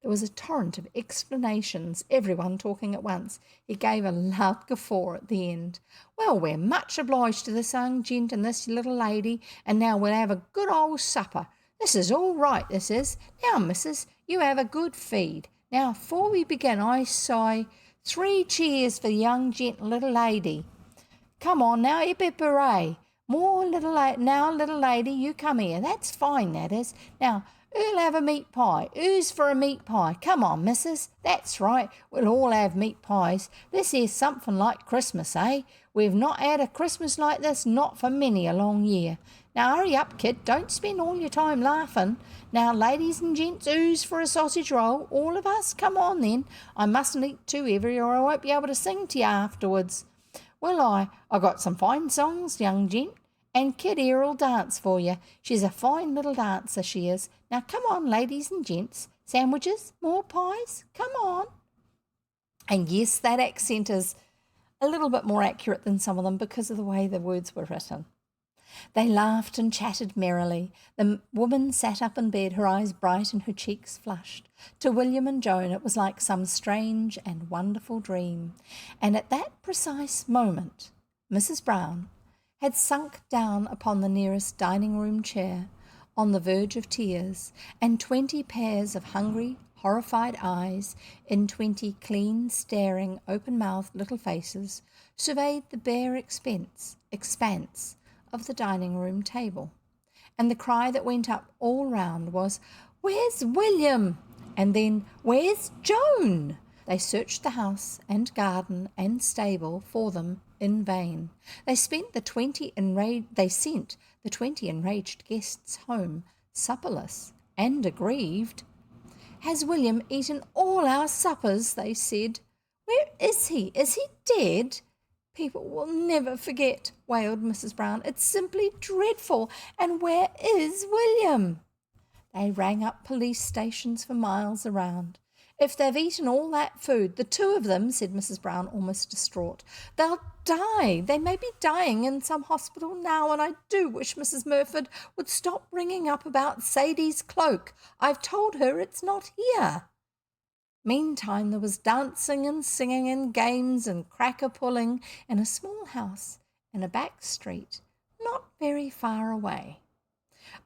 There was a torrent of explanations, everyone talking at once. He gave a loud guffaw at the end. "Well, we're much obliged to this young gent and this little lady, and now we'll have a good old supper. This is all right, this is. Now, missus, you have a good feed. Now, afore we begin, I say 3 cheers for the young gent and little lady. Come on now, hip hip hooray. More little lady, you come here. That's fine, that is. Now, who'll have a meat pie? Who's for a meat pie? Come on, missus. That's right, we'll all have meat pies. This here's something like Christmas, eh? We've not had a Christmas like this, not for many a long year. Now, hurry up, kid. Don't spend all your time laughing. Now, ladies and gents, who's for a sausage roll? All of us? Come on, then. I mustn't eat too heavy or I won't be able to sing to you afterwards. Well, I got some fine songs, young gent, and Kid here'll dance for you. She's a fine little dancer, she is. Now, come on, ladies and gents. Sandwiches? More pies? Come on." And yes, that accent is a little bit more accurate than some of them because of the way the words were written. They laughed and chatted merrily. The woman sat up in bed, her eyes bright and her cheeks flushed. To William and Joan it was like some strange and wonderful dream. And at that precise moment, Mrs. Brown had sunk down upon the nearest dining-room chair, on the verge of tears, and 20 pairs of hungry, horrified eyes in 20 clean, staring, open-mouthed little faces surveyed the bare expanse of the dining-room table. And the cry that went up all round was, "Where's William?" And then, "Where's Joan?" They searched the house and garden and stable for them in vain. They sent the 20 enraged guests home, supperless and aggrieved. "Has William eaten all our suppers?" they said. "Where is he? Is he dead?" "People will never forget," wailed Mrs. Brown. "It's simply dreadful. And where is William?" They rang up police stations for miles around. "If they've eaten all that food, the 2 of them," said Mrs. Brown, almost distraught, "they'll die. They may be dying in some hospital now, and I do wish Mrs. Murford would stop ringing up about Sadie's cloak. I've told her it's not here." Meantime, there was dancing and singing and games and cracker pulling in a small house in a back street not very far away.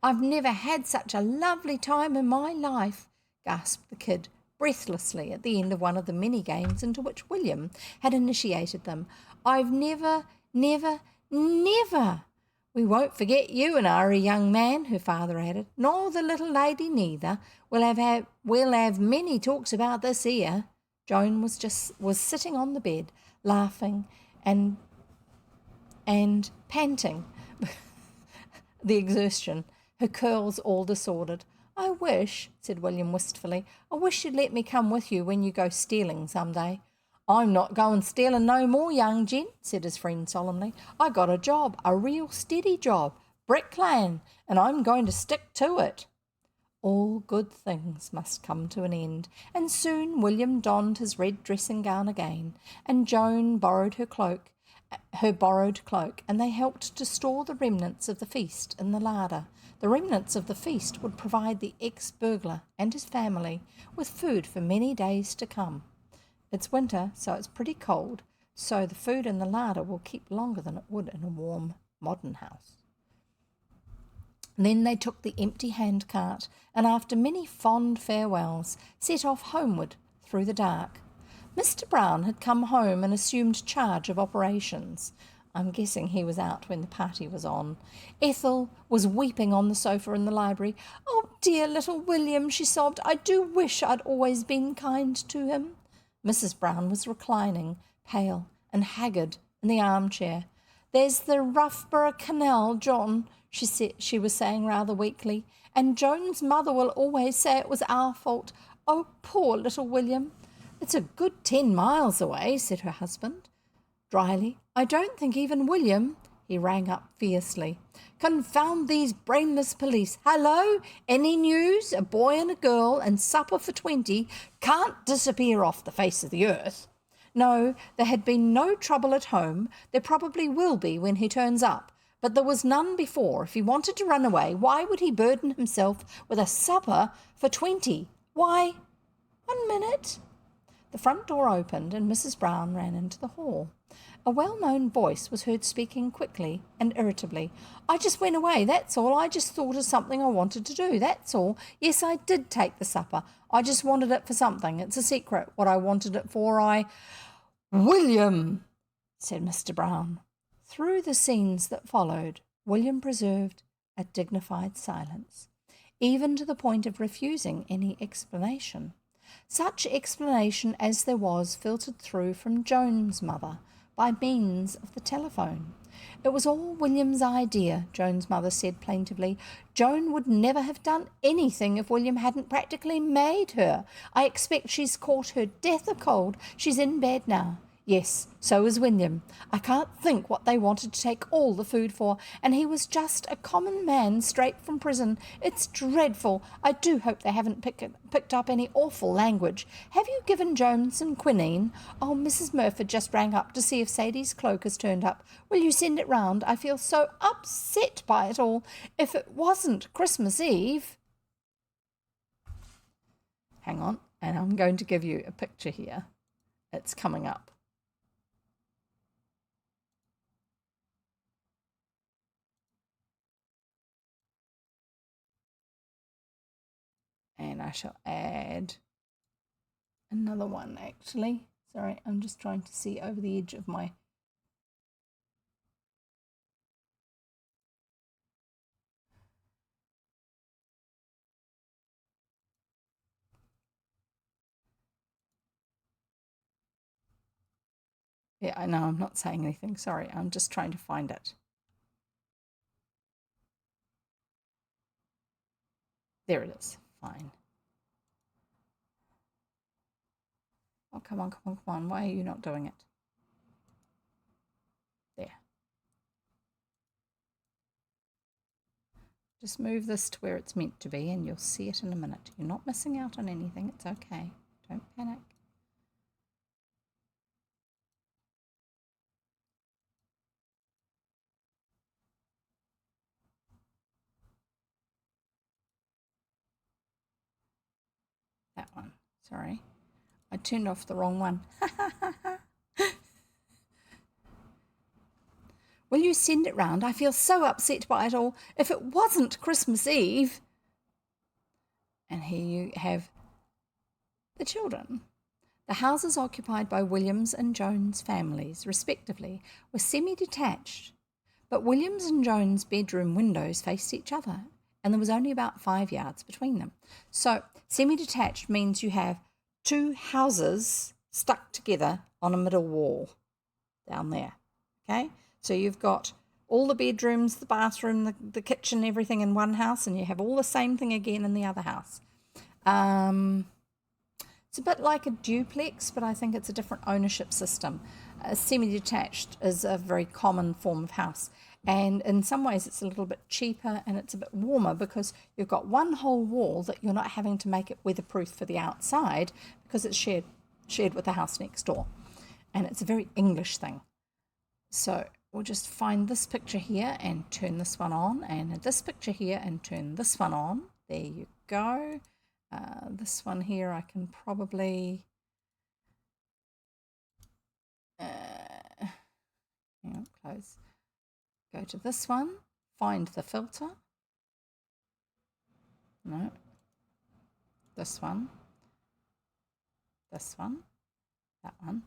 "I've never had such a lovely time in my life," gasped the kid breathlessly at the end of one of the many games into which William had initiated them. "I've never. "We won't forget you and our young man," her father added, "nor the little lady neither. We'll have many talks about this here." Joan was sitting on the bed, laughing and panting the exertion, her curls all disordered. "I wish," said William wistfully, "I wish you'd let me come with you when you go stealing some day." "I'm not going stealing no more, young gent," said his friend solemnly. "I got a job, a real steady job, bricklaying, and I'm going to stick to it." All good things must come to an end, and soon William donned his red dressing gown again, and Joan borrowed her borrowed cloak, and they helped to store the remnants of the feast in the larder. The remnants of the feast would provide the ex-burglar and his family with food for many days to come. It's winter, so it's pretty cold, so the food in the larder will keep longer than it would in a warm, modern house. Then they took the empty handcart, and after many fond farewells, set off homeward through the dark. Mr. Brown had come home and assumed charge of operations. I'm guessing he was out when the party was on. Ethel was weeping on the sofa in the library. "Oh, dear little William," she sobbed. "I do wish I'd always been kind to him." Mrs. Brown was reclining, pale and haggard, in the armchair. "There's the Roughborough Canal, John," she was saying rather weakly, "and Joan's mother will always say it was our fault. Oh, poor little William." "It's a good 10 miles away," said her husband dryly. "I don't think even William—" He rang up fiercely. "Confound these brainless police. Hello? Any news? A boy and a girl and supper for 20 can't disappear off the face of the earth." No, there had been no trouble at home. There probably will be when he turns up. But there was none before. If he wanted to run away, why would he burden himself with a supper for 20? Why— 1 minute. The front door opened and Mrs. Brown ran into the hall. A well-known voice was heard speaking quickly and irritably. "I just went away, that's all. I just thought of something I wanted to do, that's all. Yes, I did take the supper. I just wanted it for something. It's a secret what I wanted it for. "William," said Mr. Brown. Through the scenes that followed, William preserved a dignified silence, even to the point of refusing any explanation. Such explanation as there was filtered through from Joan's mother by means of the telephone. It was all William's idea, Joan's mother said plaintively. Joan would never have done anything if William hadn't practically made her. I expect she's caught her death a cold. She's in bed now. Yes, so is William. I can't think what they wanted to take all the food for, and he was just a common man straight from prison. It's dreadful. I do hope they haven't picked up any awful language. Have you given Joan some quinine? Oh, Mrs. Murford just rang up to see if Sadie's cloak has turned up. Will you send it round? I feel so upset by it all. If it wasn't Christmas Eve—" Hang on, and I'm going to give you a picture here. It's coming up. And I shall add another one, actually. Sorry, I'm just trying to see over the edge of my... Yeah, I know, I'm not saying anything. Sorry, I'm just trying to find it. There it is. Fine. Oh, come on, come on, come on. Why are you not doing it? There. Just move this to where it's meant to be and you'll see it in a minute. You're not missing out on anything. It's okay. Don't panic. That one. Sorry. I turned off the wrong one. Will you send it round? I feel so upset by it all. If it wasn't Christmas Eve... And here you have the children. The houses occupied by William's and Joan's families, respectively, were semi-detached, but William's and Joan's bedroom windows faced each other, and there was only about 5 yards between them. So semi-detached means you have two houses stuck together on a middle wall down there, okay? So you've got all the bedrooms, the bathroom, the kitchen, everything in one house, and you have all the same thing again in the other house. It's a bit like a duplex, but I think it's a different ownership system. Semi-detached is a very common form of house. And in some ways it's a little bit cheaper and it's a bit warmer because you've got one whole wall that you're not having to make it weatherproof for the outside because it's shared with the house next door. And it's a very English thing. So we'll just find this picture here and turn this one on, and this picture here and turn this one on. There you go. This one here I can probably close. Go to this one, find the filter. No. This one, that one.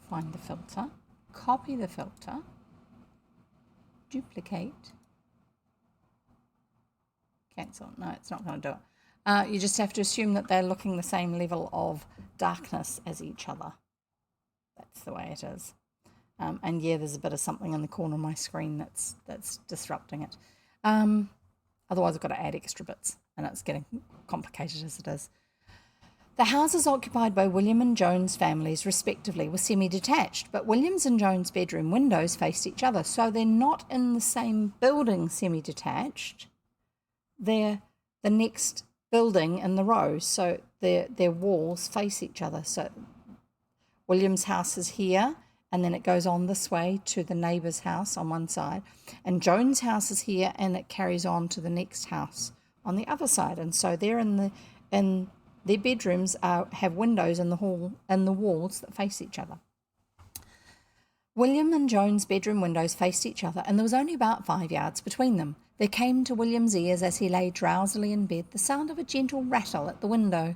Find the filter. copy the filter, duplicate, cancel. No, it's not going to do it. You just have to assume that they're looking the same level of darkness as each other. That's the way it is. And yeah, there's a bit of something in the corner of my screen that's disrupting it. Otherwise, I've got to add extra bits, and it's getting complicated as it is. The houses occupied by William and Joan's families, respectively, were semi-detached, but William's and Joan's bedroom windows faced each other, so they're not in the same building semi-detached. They're the next building in the row, so their walls face each other. So William's house is here, and then it goes on this way to the neighbour's house on one side, and Joan's house is here, and it carries on to the next house on the other side. And so they're in their bedrooms have windows in the hall and the walls that face each other. William and Joan's bedroom windows faced each other, and there was only about 5 yards between them. There came to William's ears, as he lay drowsily in bed, the sound of a gentle rattle at the window.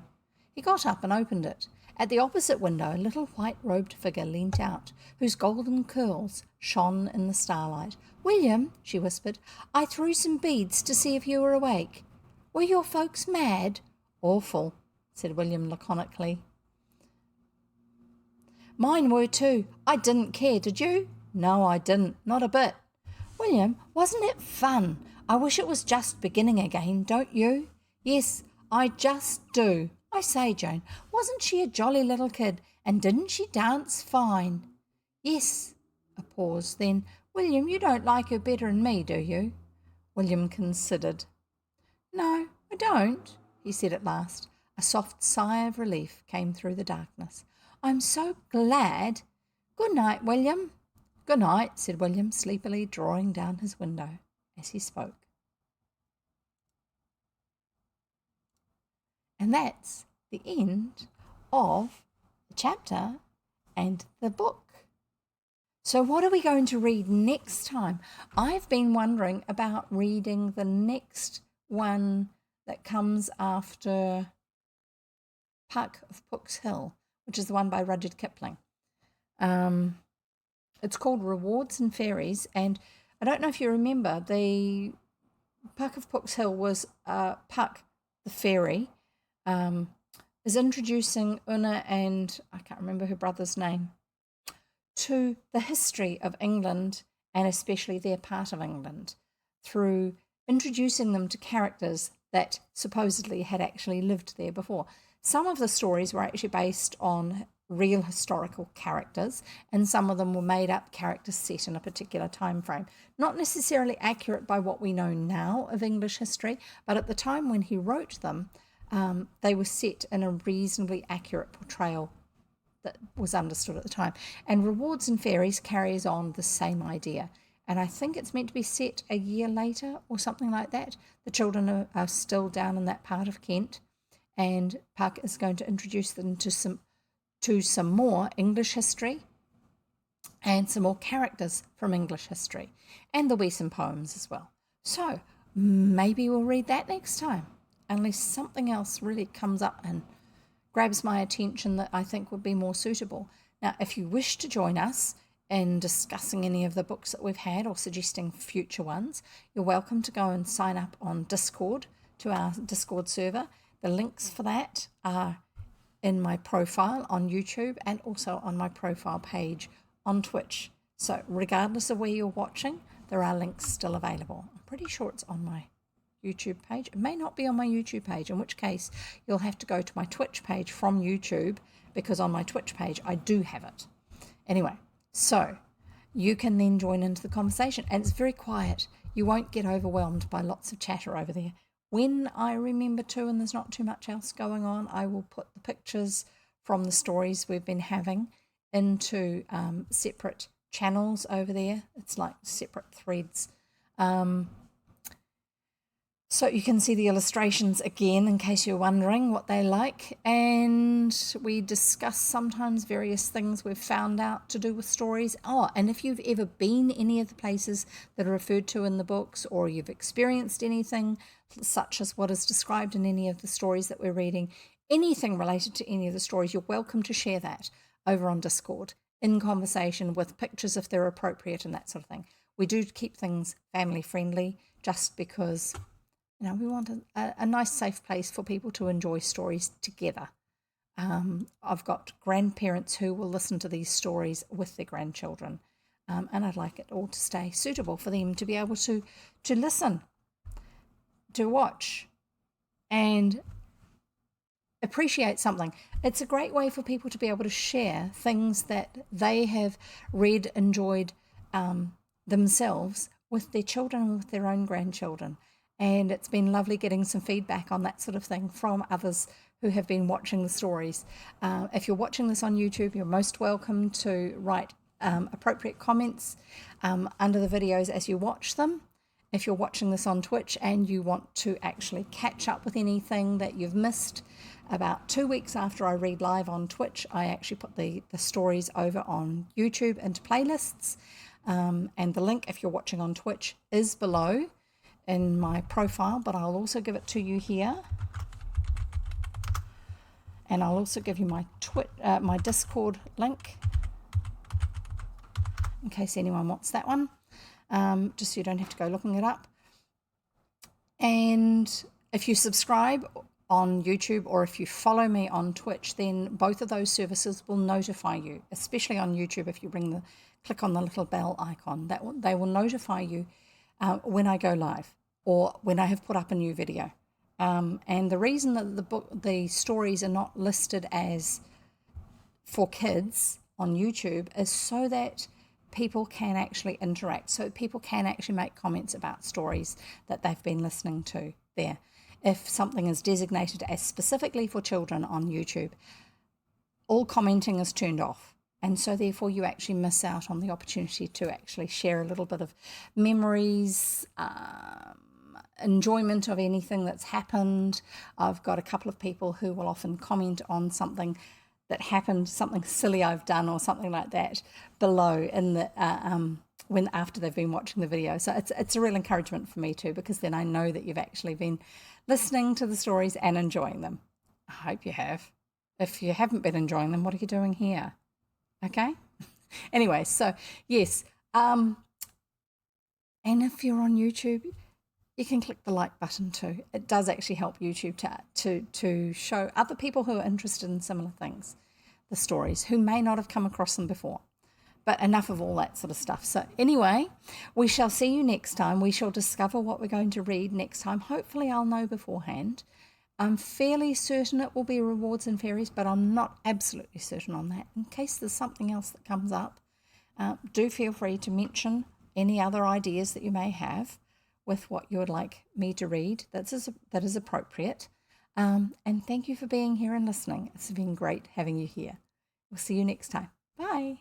He got up and opened it. At the opposite window, a little white-robed figure leant out, whose golden curls shone in the starlight. "William," she whispered, "I threw some beads to see if you were awake." "Were your folks mad?" "Awful," said William laconically. "Mine were too. I didn't care, did you?" "No, I didn't. Not a bit." "William, wasn't it fun? I wish it was just beginning again, don't you?" "Yes, I just do. I say, Joan, wasn't she a jolly little kid, and didn't she dance fine?" "Yes." A pause, then, "William, you don't like her better than me, do you?" William considered. "No, I don't," he said at last. A soft sigh of relief came through the darkness. "I'm so glad. Good night, William." "Good night," said William, sleepily drawing down his window as he spoke. And that's the end of the chapter and the book. So what are we going to read next time? I've been wondering about reading the next one that comes after Puck of Pook's Hill, which is the one by Rudyard Kipling. It's called Rewards and Fairies, and I don't know if you remember, the Puck of Pook's Hill was Puck the fairy is introducing Una and I can't remember her brother's name to the history of England, and especially their part of England, through introducing them to characters that supposedly had actually lived there before. Some of the stories were actually based on real historical characters, and some of them were made up characters set in a particular time frame. Not necessarily accurate by what we know now of English history, but at the time when he wrote them, they were set in a reasonably accurate portrayal that was understood at the time. And Rewards and Fairies carries on the same idea. And I think it's meant to be set a year later or something like that. The children are still down in that part of Kent, and Puck is going to introduce them to some more English history and some more characters from English history. And there'll be some poems as well. So maybe we'll read that next time, unless something else really comes up and grabs my attention that I think would be more suitable. Now, if you wish to join us in discussing any of the books that we've had or suggesting future ones, you're welcome to go and sign up on Discord, to our Discord server. The links for that are in my profile on YouTube and also on my profile page on Twitch. So regardless of where you're watching, there are links still available. I'm pretty sure it's on my YouTube page. It may not be on my YouTube page, in which case you'll have to go to my Twitch page from YouTube, because on my Twitch page I do have it. Anyway, so you can then join into the conversation, and it's very quiet. You won't get overwhelmed by lots of chatter over there. When I remember to, and there's not too much else going on, I will put the pictures from the stories we've been having into separate channels over there. It's like separate threads. So you can see the illustrations again, in case you're wondering what they like. And we discuss sometimes various things we've found out to do with stories. Oh, and if you've ever been any of the places that are referred to in the books, or you've experienced anything such as what is described in any of the stories that we're reading, anything related to any of the stories, you're welcome to share that over on Discord. in conversation with pictures if they're appropriate and that sort of thing. We do keep things family friendly just because, you know, we want a nice safe place for people to enjoy stories together. I've got grandparents who will listen to these stories with their grandchildren, and I'd like it all to stay suitable for them to be able to listen, to watch, and appreciate something. It's a great way for people to be able to share things that they have read, enjoyed themselves with their children and with their own grandchildren. And it's been lovely getting some feedback on that sort of thing from others who have been watching the stories. If you're watching this on YouTube, you're most welcome to write appropriate comments under the videos as you watch them. If you're watching this on Twitch and you want to actually catch up with anything that you've missed, about 2 weeks after I read live on Twitch, I actually put the stories over on YouTube into playlists. And the link, if you're watching on Twitch, is below in my profile, but I'll also give it to you here. And I'll also give you my my Discord link in case anyone wants that one, just so you don't have to go looking it up. And if you subscribe on YouTube or if you follow me on Twitch, then both of those services will notify you, especially on YouTube. If you click on the little bell icon, they will notify you when I go live or when I have put up a new video. And the reason that the stories are not listed as for kids on YouTube is so that people can actually interact, so people can actually make comments about stories that they've been listening to there. If something is designated as specifically for children on YouTube, all commenting is turned off. And so therefore you actually miss out on the opportunity to actually share a little bit of memories, enjoyment of anything that's happened. I've got a couple of people who will often comment on something that happened, something silly I've done or something like that below in the when after they've been watching the video. So it's a real encouragement for me too, because then I know that you've actually been listening to the stories and enjoying them. I hope you have. If you haven't been enjoying them, what are you doing here? Okay. Anyway, so yes, and if you're on YouTube, you can click the like button too. It does actually help YouTube to show other people who are interested in similar things, the stories, who may not have come across them before. But enough of all that sort of stuff. So anyway, we shall see you next time. We shall discover what we're going to read next time. Hopefully I'll know beforehand. I'm fairly certain it will be Rewards and Fairies, but I'm not absolutely certain on that. In case there's something else that comes up, do feel free to mention any other ideas that you may have with what you would like me to read that is appropriate. And thank you for being here and listening. It's been great having you here. We'll see you next time. Bye.